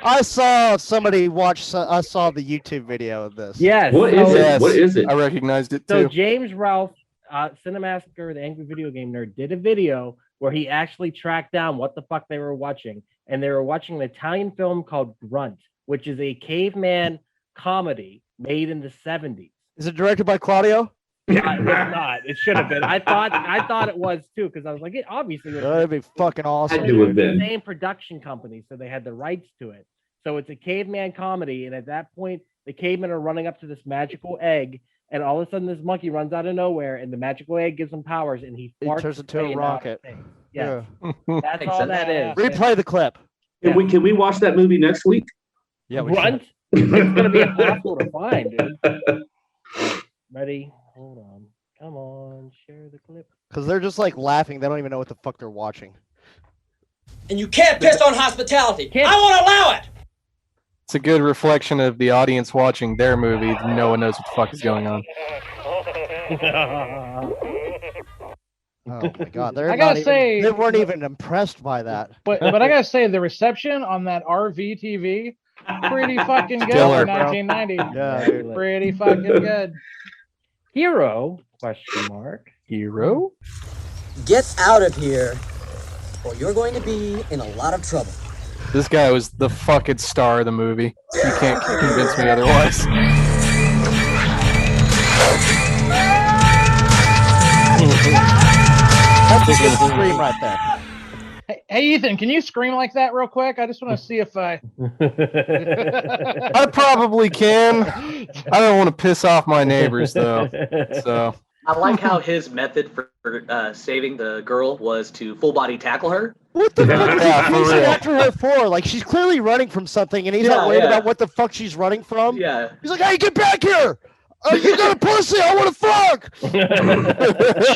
I saw somebody watch. I saw the YouTube video of this. Yes. What is so- it? What is it? I recognized it So too. James Ralph, Cinemaster, the Angry Video Game Nerd, did a video where he actually tracked down what the fuck they were watching, and they were watching an Italian film called Grunt, which is a caveman comedy made in the 70s. Is it directed by Claudio? It's not. It should have been. I thought it was too, because I was like, it obviously was. That'd be fucking awesome. Had to have been. The same production company, so they had the rights to it. So it's a caveman comedy, and at that point, the cavemen are running up to this magical egg, and all of a sudden, this monkey runs out of nowhere, and the magical egg gives him powers, and he farts turns into a away in rocket. outer space. Yes, Yeah. that's Makes all sense. that is. Replay the clip. Can we watch that movie next week? Yeah, we Grunt. It's gonna be impossible to find, dude. Ready? Hold on. Come on, share the clip. Because they're just like laughing. They don't even know what the fuck they're watching. And you can't piss on hospitality. Can't- I won't allow it. It's a good reflection of the audience watching their movie. No one knows what the fuck is going on. Oh my god, they're I gotta not say- even, they weren't even impressed by that. But I gotta say the reception on that RV TV pretty fucking good Stellar, for bro. 1990. Yeah, dude. Pretty fucking good. Hero? Question mark. Hero? Get out of here, or you're going to be in a lot of trouble. This guy was the fucking star of the movie. You can't convince me otherwise. That's a good scream right there. Hey Ethan, can you scream like that real quick? I just want to see if I. I probably can. I don't want to piss off my neighbors though. So I like how his method for saving the girl was to full body tackle her. What the fuck is Yeah, he for chasing real. after her for? Like, she's clearly running from something, and he's not Yeah, worried yeah. about what the fuck she's running from. Yeah. He's like, hey, get back here! Oh, you got a pussy! I want to fuck.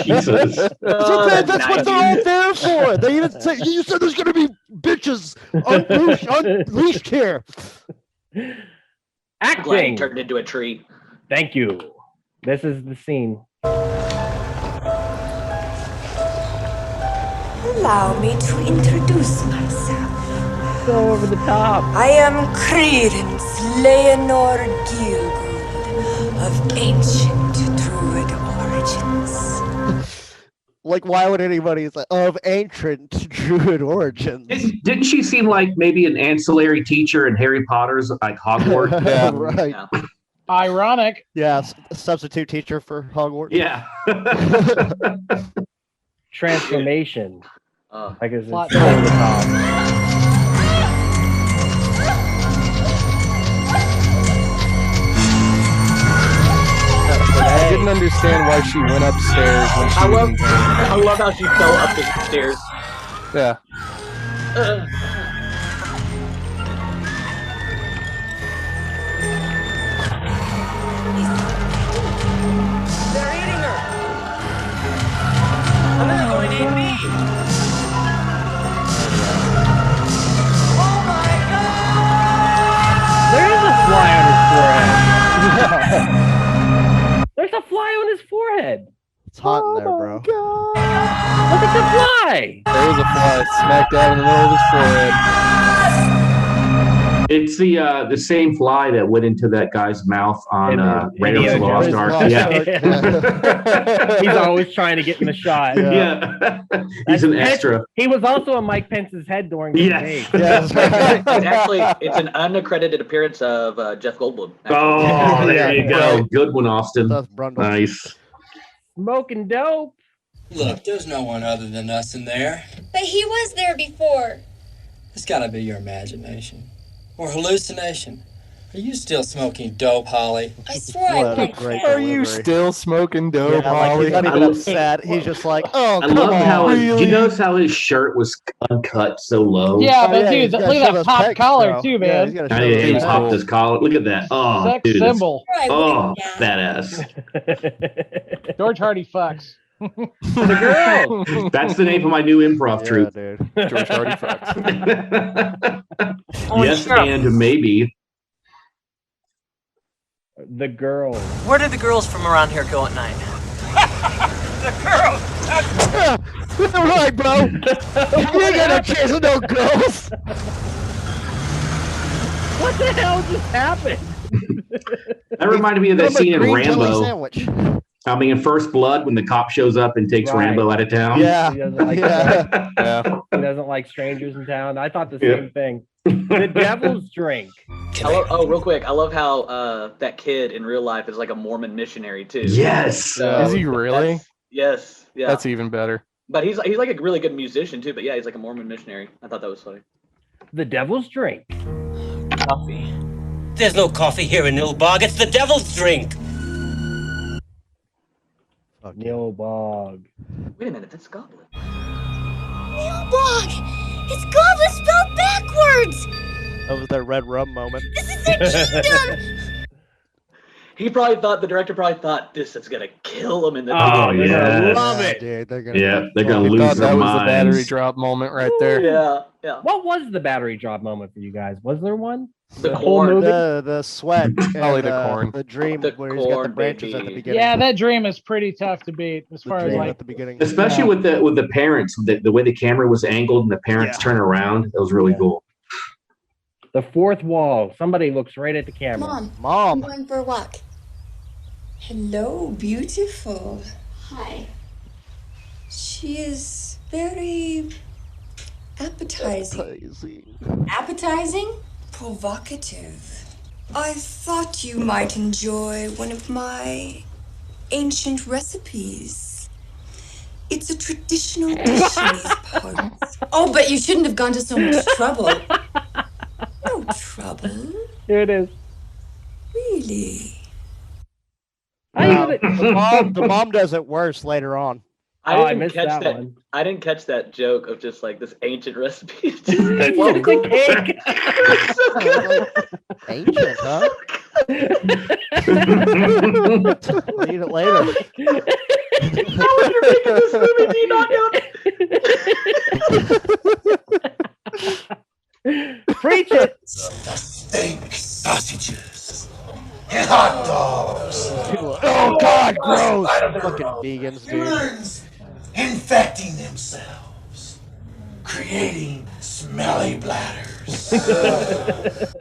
Jesus. That's what they're all there for. They even say you said there's gonna be bitches unleashed here. I'm glad he Acting. turned into a tree. Thank you. This is the scene. Allow me to introduce myself. Go over the top. I am Credence Leonor Gielgud of ancient Druid origins. Like, why would anybody say of ancient Druid origins? Didn't she seem like maybe an ancillary teacher in Harry Potter's like Hogwarts? Yeah, right. Yeah. Ironic. Yeah, substitute teacher for Hogwarts. Yeah. Transformation. Like it's Plot so over the top. I didn't understand why she went upstairs when she was in pain. I love how she fell up the stairs. Yeah. They're eating her. And they're going to eat me. Oh my God! There is a fly on his forehead. There's a fly on his forehead. It's hot in there, bro. Look at the fly. There was a fly smack dab in the middle of his forehead. It's the same fly that went into that guy's mouth on Raiders of the Lost Ark. Yeah. He's always trying to get in the shot. Yeah. He's an extra. He was also on Mike Pence's head during the debate. It's an unaccredited appearance of Jeff Goldblum. Oh, there you go. Good one, Austin. Nice. Smoking dope. Look, there's no one other than us in there. But he was there before. It's gotta be your imagination. Or hallucination. Are you still smoking dope, Holly? I swear I won't. Are you still smoking dope, Holly? He's not even upset. He's just like, oh, I come love on. how Really? do you notice how his shirt was uncut so low? Yeah, but he's dude, gotta look show at that those pop pecs, collar bro. too, Yeah, man. he's gotta I show mean, those he pecs. popped his collar. Look at that. Oh, Sex dude, it's- symbol. Oh, badass. George Hardy fucks. The girl. That's the name of my new improv troupe. Dude. George Hardy fucks. Yes, and maybe. The girl. Where did the girls from around here go at night? All right, bro. You ain't got no chance with no girls. What the hell just happened? That reminded me of that scene in Green jelly Rambo. sandwich. I mean, in First Blood, when the cop shows up and takes Right. Rambo out of town. Yeah. He doesn't like Yeah. He doesn't like strangers in town. I thought the Yeah. same thing. The devil's drink. Real quick, I love how that kid in real life is like a Mormon missionary too. Yes. So Is he really? Yes. Yeah. That's even better. But he's like a really good musician too. But yeah, he's like a Mormon missionary. I thought that was funny. The devil's drink. Coffee. There's no coffee here in Nilbog. It's the devil's drink. Nilbog. Wait a minute, that's Goblin. Nilbog! It's Goblin spelled backwards! That was that red rum moment. This is their kingdom! The director probably thought this is gonna kill him in the Oh, beginning. yes. Love it. Dude, they're gonna Yeah, they're gonna He lose thought their that was the minds. battery drop moment right there. Yeah. What was the battery drop moment for you guys? Was there one? The whole corn. movie? the sweat. And, Probably the corn. The dream The where he's got the corn, branches at the baby. beginning. Yeah, that dream is pretty tough to beat as The far as dream like at the beginning. Especially with the parents, the way the camera was angled and the parents turn around. That was really cool. The fourth wall. Somebody looks right at the camera. I'm Mom. going for a walk. Hello, beautiful. Hi. She is very appetizing. Appetizing? Provocative. I thought you might enjoy one of my ancient recipes. It's a traditional dish in these parts. Oh, but you shouldn't have gone to so much trouble. No trouble. Here it is. Really? The mom does it worse later on. I missed that that one. I didn't catch that joke of just like this ancient recipe. It's a cake. Ancient, huh? Eat it later. How are you making this movie? Do you not know? Preach it. Steak, sausages, and hot dogs. Oh God, gross! Fucking vegans, dude. Humans infecting themselves, creating smelly bladders.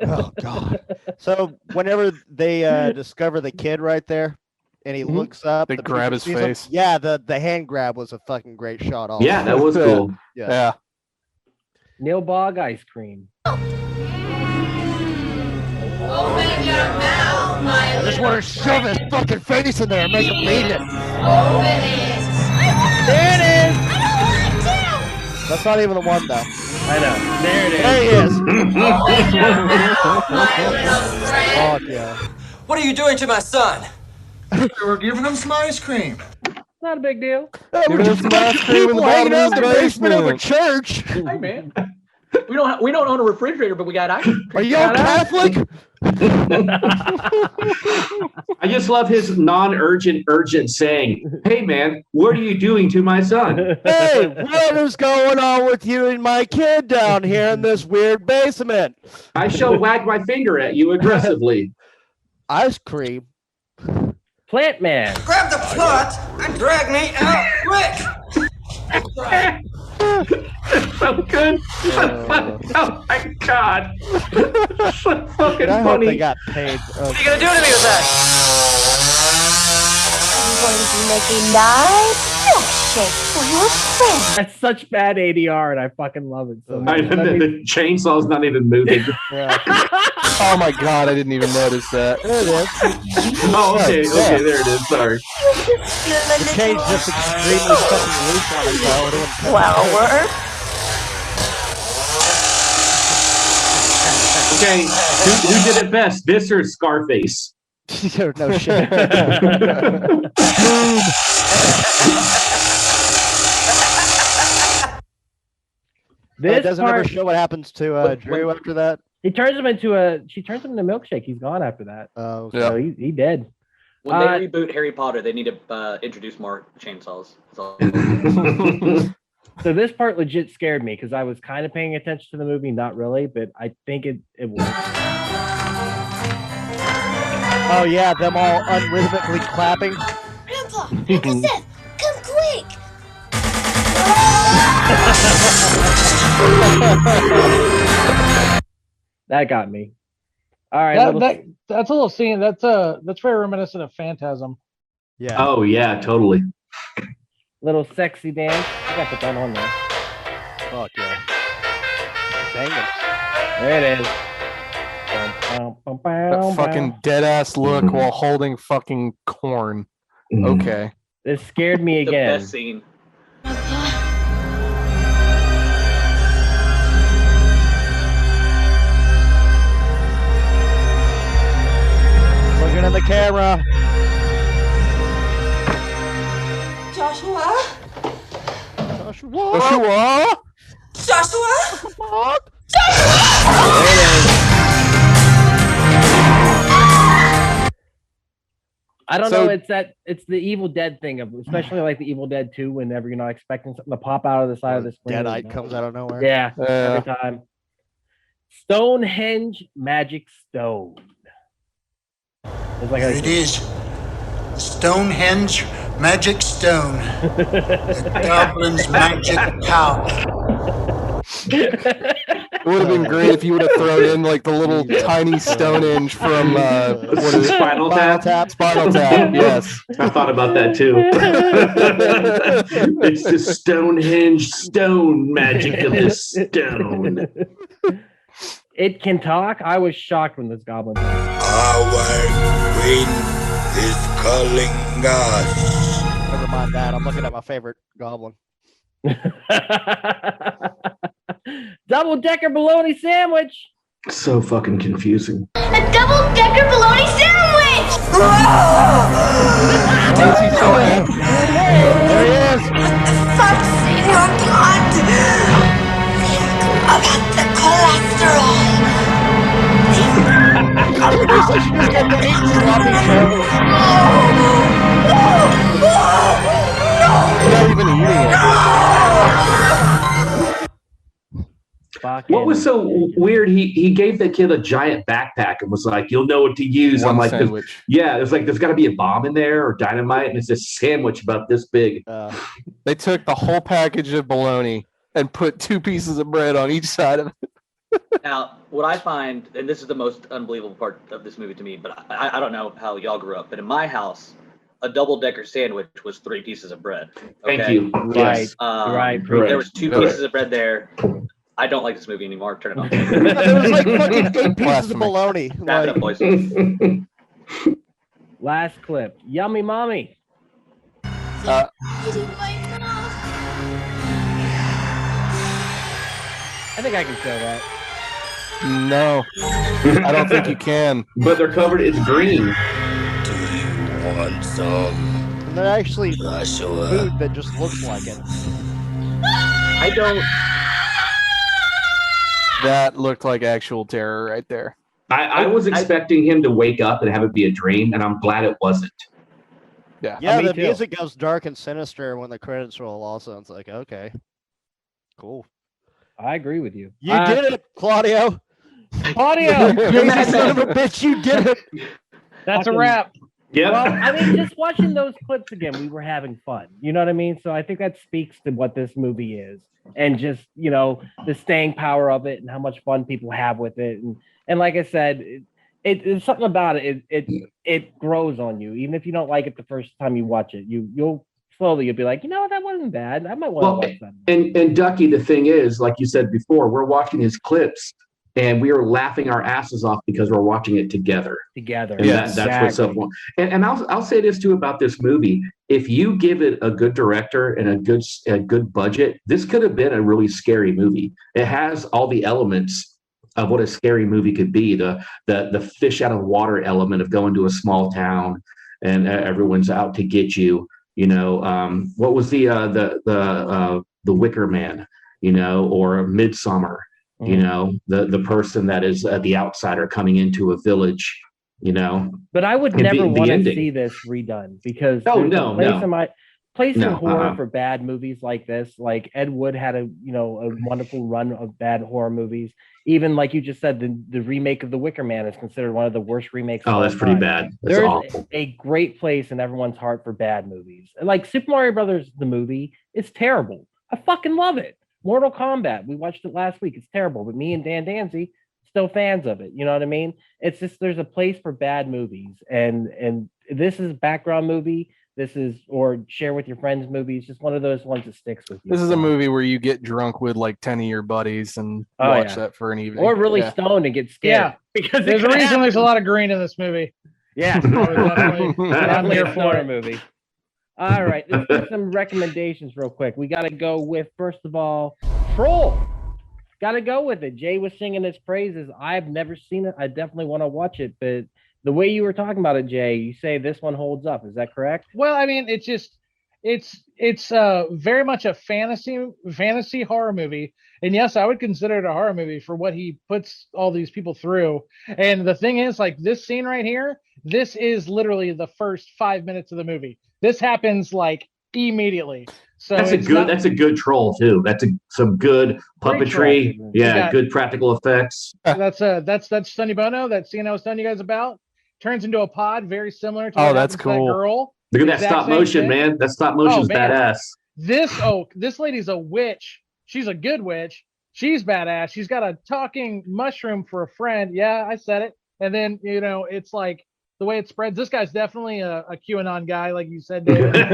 Oh God. So whenever they discover the kid right there, and he looks up, They grab his sees him, face. yeah, the hand grab was a fucking great shot. Also. Yeah, that was cool. Yeah. Nilbog ice cream. Open your mouth, my I just want to shove his fucking face in there and make him eat it. Open it. There it is. That's not even the one though. I know. There it is. There he is. Open your mouth, my little friend. Fuck yeah. What are you doing to my son? We're giving them some ice cream. Not a big deal. We're just some ice cream in the bottom of the basement of a church. Hey man, we don't own a refrigerator, but we got ice. Are you Catholic? I just love his urgent saying, "Hey man, what are you doing to my son?" Hey, what is going on with you and my kid down here in this weird basement? I shall wag my finger at you aggressively. Ice cream. Plant Man. Grab the plot and drag me out quick. So good. Oh my God. So fucking I hope funny. they got paid. What are you gonna do to me with that? I'm going to make a nice milkshake for your friend. That's such bad ADR, and I fucking love it. So much. The chainsaw's not even moving. Oh my God, I didn't even notice that. There it is. Oh, okay, there it is. Sorry. The change just extremely fucking loose on it, though. Flour. Okay, who did it best, this or Scarface? No shit. It doesn't ever show what happens to Drew after that. She turns him into milkshake. He's gone after that. Oh, so he dead. When they reboot Harry Potter, they need to introduce more chainsaws. That's all. So this part legit scared me because I was kind of paying attention to the movie, not really, but I think it worked. Oh yeah, them all unrhythmically clapping. Grandpa, Uncle Seth, come quick. That got me. All right. That's a little scene. That's very reminiscent of Phantasm. Yeah. Oh yeah, totally. Little sexy dance. I got to put that on there. Fuck yeah. Dang it. There it is. That fucking dead ass look while holding fucking corn. Okay. This scared me again. The best scene. Looking at the camera. Joshua? Joshua? Joshua? I don't know. It's the Evil Dead thing of, especially like the Evil Dead 2. Whenever you're not expecting something to pop out of the side of the screen, Deadite comes out of nowhere. Yeah, every time. Stonehenge Magic Stone. It's like It is Stonehenge Magic Stone. The Goblin's magic power. It would have been great if you would have thrown in like the little tiny Stonehenge from what is it? Spinal Tap. Spinal Tap. Yes, I thought about that too. It's the Stonehenge stone magic of this stone. It can talk. I was shocked when this goblin talked. Our queen is calling us. Never mind that. I'm looking at my favorite goblin. Double-decker bologna sandwich. So fucking confusing. A double-decker bologna sandwich! There he is. Fuck's in your blood! Think about the cholesterol! I should just get that What was so weird? He gave the kid a giant backpack and was like, "You'll know what to use." One I'm like, sandwich. "Yeah." It's like there's got to be a bomb in there or dynamite, and it's a sandwich about this big. They took the whole package of bologna and put 2 pieces of bread on each side of it. Now, what I find, and this is the most unbelievable part of this movie to me, but I don't know how y'all grew up, but in my house, a double-decker sandwich was 3 pieces of bread. Thank you. Right. Right. There was 2 pieces of bread there. I don't like this movie anymore. Turn it off. There was like fucking 8 pieces of bologna. Wrap it up, boys. Last clip. Yummy mommy. I think I can show that. No, I don't think you can. But they're covered. It's green. Do you want some? And they're actually food that just looks like it. I don't. That looked like actual terror right there. I was expecting him to wake up and have it be a dream, and I'm glad it wasn't. Yeah. Yeah, Me the too. music goes dark and sinister when the credits roll also. It's like, okay. Cool. I agree with you. You did it, Claudio. Claudio, You son of a bitch, you did it. That's a wrap. Yeah. Well, I mean, just watching those clips again, we were having fun. You know what I mean? So I think that speaks to what this movie is, and just the staying power of it, and how much fun people have with it. And like I said, it's something about it. It grows on you, even if you don't like it the first time you watch it. You'll be like, that wasn't bad. I might want to watch that. And Ducky, the thing is, like you said before, we're watching his clips. And we are laughing our asses off because we're watching it together. And that's what's up. And I'll say this too about this movie: if you give it a good director and a good budget, this could have been a really scary movie. It has all the elements of what a scary movie could be. The fish out of water element of going to a small town and everyone's out to get you. What was the Wicker Man? Or Midsummer. The person that is the outsider coming into a village, But I would never want to see this redone because place in horror for bad movies like this. Like Ed Wood had a wonderful run of bad horror movies. Even like you just said, the remake of The Wicker Man is considered one of the worst remakes. Oh, that's pretty bad. That's There's a great place in everyone's heart for bad movies. Like Super Mario Brothers, the movie, it's terrible. I fucking love it. Mortal Kombat, we watched it last week. It's terrible, but me and Dan Danzy still fans of it. You know what I mean? It's just there's a place for bad movies, and this is a background movie. This is or share with your friends movie. It's just one of those ones that sticks with you. This is a movie where you get drunk with like 10 of your buddies and watch that for an evening, or really stoned and get scared. Yeah, because there's a reason there's a lot of green in this movie. Yeah, definitely a horror movie. All right, let's do some recommendations real quick. We got to go with, first of all, Troll. Got to go with it. Jay was singing his praises. I've never seen it. I definitely want to watch it. But the way you were talking about it, Jay, you say this one holds up. Is that correct? Well, I mean, it's very much a fantasy horror movie. And yes, I would consider it a horror movie for what he puts all these people through. And the thing is, like this scene right here, this is literally the first 5 minutes of the movie. This happens like immediately. So that's a good troll too. That's some good puppetry. Yeah, good practical effects. That's Sonny Bono. That scene I was telling you guys about turns into a pod, very similar to that's cool. That girl. Look at that stop motion, man. That stop motion's badass. This lady's a witch. She's a good witch. She's badass. She's got a talking mushroom for a friend. Yeah, I said it. And then it's like the way it spreads. This guy's definitely a QAnon guy, like you said, David. there's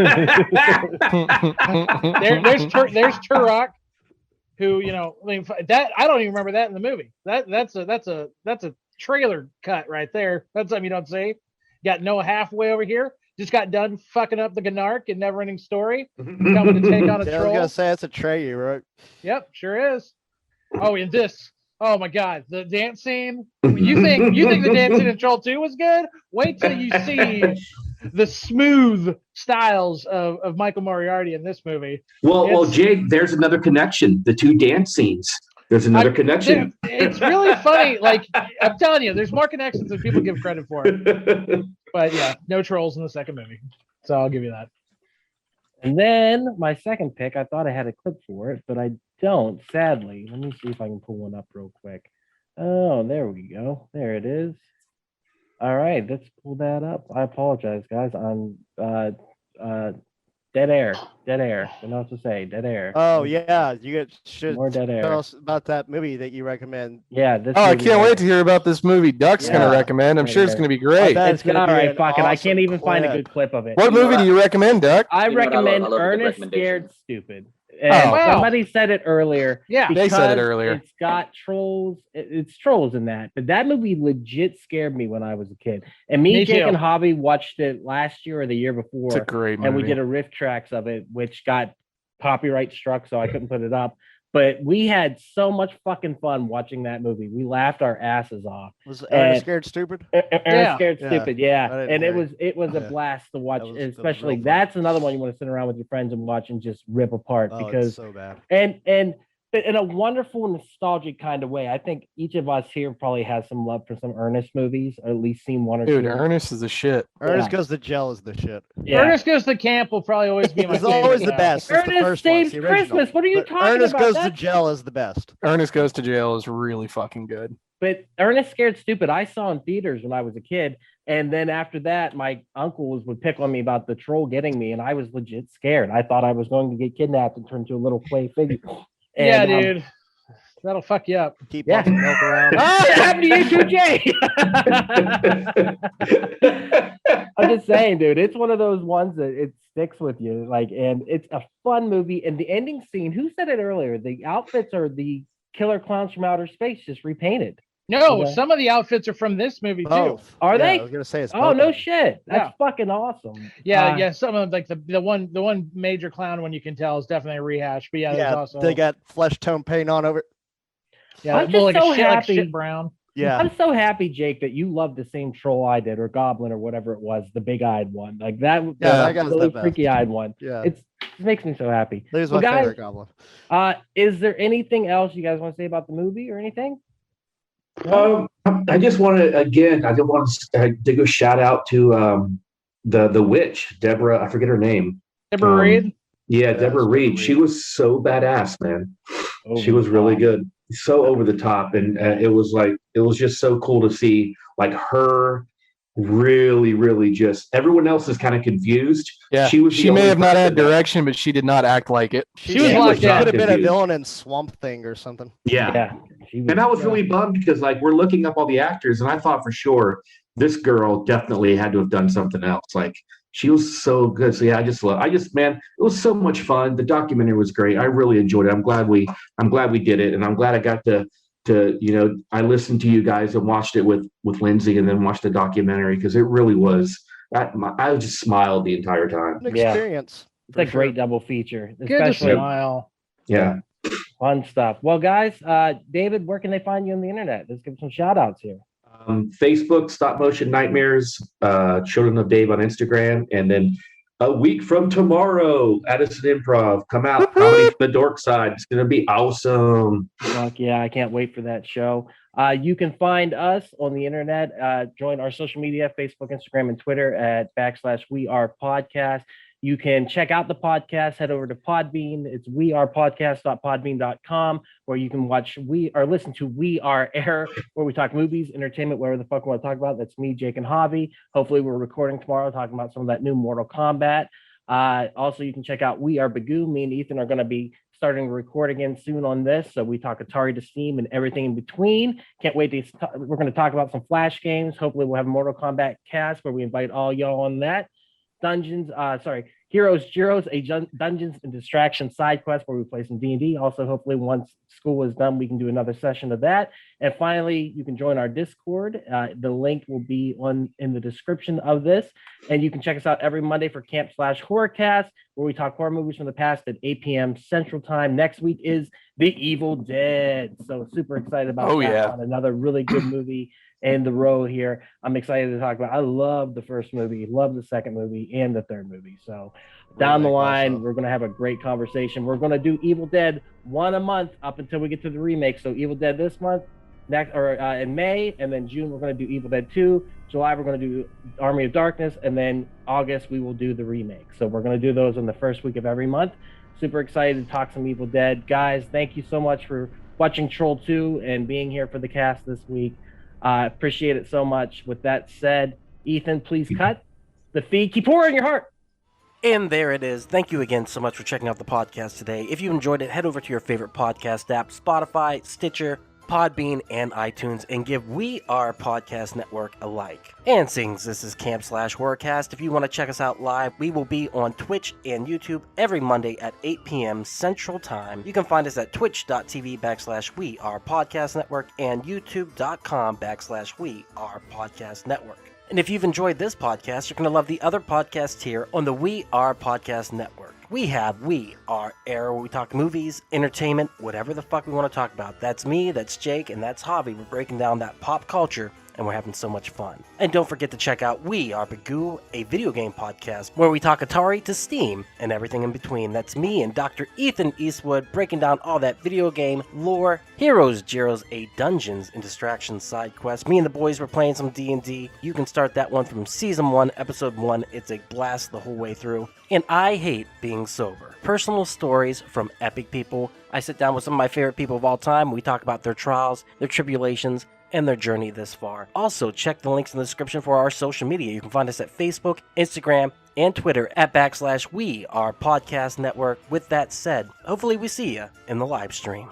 Turok, who that I don't even remember that in the movie. That's a trailer cut right there. That's something you don't see. Got Noah Halfway over here. Just got done fucking up the Gnark in Neverending Story. Coming to take on a troll. I was gonna say it's a Treyu, right? Yep, sure is. Oh, and this. Oh my God, the dance scene. You think the dance scene in Troll 2 was good? Wait till you see the smooth styles of Michael Moriarty in this movie. Well, Jake, there's another connection. The 2 dance scenes. There's another connection. It's really funny. Like I'm telling you, there's more connections than people give credit for. But yeah, no trolls in the second movie. So I'll give you that. And then my second pick, I thought I had a clip for it, but I don't, sadly. Let me see if I can pull one up real quick. Oh, there we go. There it is. All right, let's pull that up. I apologize, guys. I'm dead air. Dead air. I don't know what to say. Dead air. Oh yeah, should More dead air. tell us about that movie that you recommend. Yeah, this Oh, I movie can't here. wait to hear about this movie Duck's going to recommend. I'm sure it's going to be great. It's all right. Fuck it. I can't even find a good clip of it. What movie do you recommend, Duck? I You know what? recommend I love a good Ernest recommendation. Scared Stupid. And Oh. somebody said it earlier. Yeah. They said it because earlier. It's got trolls. It's trolls in that. But that movie legit scared me when I was a kid. And me Me Jake, too. and Hobby watched it last year or the year before. It's a great movie. And we did a riff tracks of it, which got copyright struck, so I couldn't put it up. But we had so much fucking fun watching that movie. We laughed our asses off. Was And- Ernest Scared Stupid? Ernest Scared Yeah. Stupid, I yeah. didn't And hear it was a Yeah. blast to watch, That was especially real fun. that's another one you want to sit around with your friends and watch and just rip apart Oh, because it's so bad. and in a wonderful nostalgic kind of way. I think each of us here probably has some love for some Ernest movies, or at least seen one or Dude, two. Ernest is the shit. Ernest Goes to Jail is the shit. Yeah. Ernest Goes to Camp will probably always be my It's favorite. always the now. best. It's the Ernest first one. It's Saves the original. Christmas. What are you But talking Ernest about? Goes to That's- Jail is the best. Ernest Goes to Jail is really fucking good. But Ernest Scared Stupid, I saw in theaters when I was a kid. And then after that, my uncles would pick on me about the troll getting me, and I was legit scared. I thought I was going to get kidnapped and turned into a little clay figure. Yeah, And, dude. That'll fuck you up. Keep Yeah. pumping milk around. Oh, it happened to you too, Jay. I'm just saying, dude, it's one of those ones that it sticks with you. Like, and it's a fun movie. And the ending scene, who said it earlier? The outfits are the killer clowns from outer space, just repainted. No, Okay. some of the outfits are from this movie too. Both. Are Yeah, they? I was gonna say it's Oh, both no of them. shit. That's fucking awesome. Yeah, Uh, yeah. Some of them, like the one major clown one you can tell is definitely a rehash. But yeah, there's Yeah, also they got flesh tone paint on over. yeah, I'm more just so like happy. shit brown. Yeah. I'm so happy, Jake, that you love the same troll I did, or goblin, or whatever it was, the big-eyed one. Like that, that guy's really the best. freaky-eyed one. Yeah. It makes me so happy. There's Well, my guys, favorite goblin. Is there anything else you guys want to say about the movie or anything? I just want to dig a shout out to the witch, Deborah. I forget her name. Deborah Reed. Yeah, Deborah Reed. She was so badass, man. She was really good, so over the top, and it was just so cool to see like her really just. Everyone else is kind of confused. Yeah, she she may have not had direction, but she did not act like it. She was locked she out. could have been a Confused. villain in Swamp Thing or something. Yeah. And I was really bummed because like we're looking up all the actors, and I thought for sure this girl definitely had to have done something else. Like she was so good. So yeah, man, it was so much fun. The documentary was great. I really enjoyed it. I'm glad we did it, and I'm glad I got to I listened to you guys and watched it with Lindsay, and then watched the documentary because it really was. I just smiled the entire time. An experience. It's a great double feature, Good to especially smile. Yeah. fun stuff. Well, guys, David, where can they find you on the internet? Let's give some shout outs here. Facebook, Stop Motion Nightmares, Children of Dave on Instagram, and then a week from tomorrow, Addison Improv. Come out, Comedy from the Dork Side. It's gonna be awesome. Fuck yeah, I can't wait for that show. You can find us on the internet. Join our social media, Facebook, Instagram, and Twitter at /WeArePodcast. You can check out the podcast, head over to Podbean. It's wearepodcast.podbean.com, where you can listen to We Are Air, where we talk movies, entertainment, whatever the fuck we want to talk about. That's me, Jake, and Javi. Hopefully we're recording tomorrow, talking about some of that new Mortal Kombat. Also, you can check out We Are Bagu. Me and Ethan are going to be starting to record again soon on this. So we talk Atari to Steam and everything in between. Can't wait to we're going to talk about some Flash games. Hopefully we'll have a Mortal Kombat cast where we invite all y'all on that. Heroes, Gyros, a Dungeons and Distraction side quest where we play some D&D. Also, hopefully once school is done, we can do another session of that. And finally, you can join our Discord. The link will be in the description of this. And you can check us out every Monday for Camp Slash Horrorcast, where we talk horror movies from the past at 8 p.m. Central Time. Next week is The Evil Dead. So super excited about that. Yeah. Another really good movie in the row here. I'm excited to talk about. I love the first movie, love the second movie, and the third movie. So down the line, we're going to have a great conversation. We're going to do Evil Dead 1 a month up until we get to the remake. So Evil Dead this month, in May, and then June we're going to do Evil Dead 2. July we're going to do Army of Darkness, and then August we will do the remake. So we're going to do those in the first week of every month. Super excited to talk some Evil Dead. Guys, thank you so much for watching Troll 2 and being here for the cast this week. Appreciate it so much. With that said, Ethan, please cut the feed. Keep pouring your heart. And there it is. Thank you again so much for checking out the podcast today. If you enjoyed it, head over to your favorite podcast app, Spotify, Stitcher, Podbean, and iTunes, and give We Are Podcast Network a like. And since this is Camp Slash Horrorcast, if you want to check us out live, we will be on Twitch and YouTube every Monday at 8 p.m. Central Time. You can find us at twitch.tv/We Are Podcast Network and youtube.com/We Are Podcast Network. And if you've enjoyed this podcast, you're going to love the other podcasts here on the We Are Podcast Network. We have We Are Air, where we talk movies, entertainment, whatever the fuck we want to talk about. That's me, that's Jake, and that's Javi. We're breaking down that pop culture, and we're having so much fun. And don't forget to check out We Are Bagu, a video game podcast, where we talk Atari to Steam and everything in between. That's me and Dr. Ethan Eastwood breaking down all that video game lore, heroes, Gyros, a Dungeons and Distractions side quest. Me and the boys were playing some D&D. You can start that one from Season 1, Episode 1. It's a blast the whole way through. And I Hate Being Sober. Personal stories from epic people. I sit down with some of my favorite people of all time. We talk about their trials, their tribulations, and their journey this far. Also, check the links in the description for our social media. You can find us at Facebook, Instagram, and Twitter at /We Are Podcast Network. With that said, hopefully we see you in the live stream.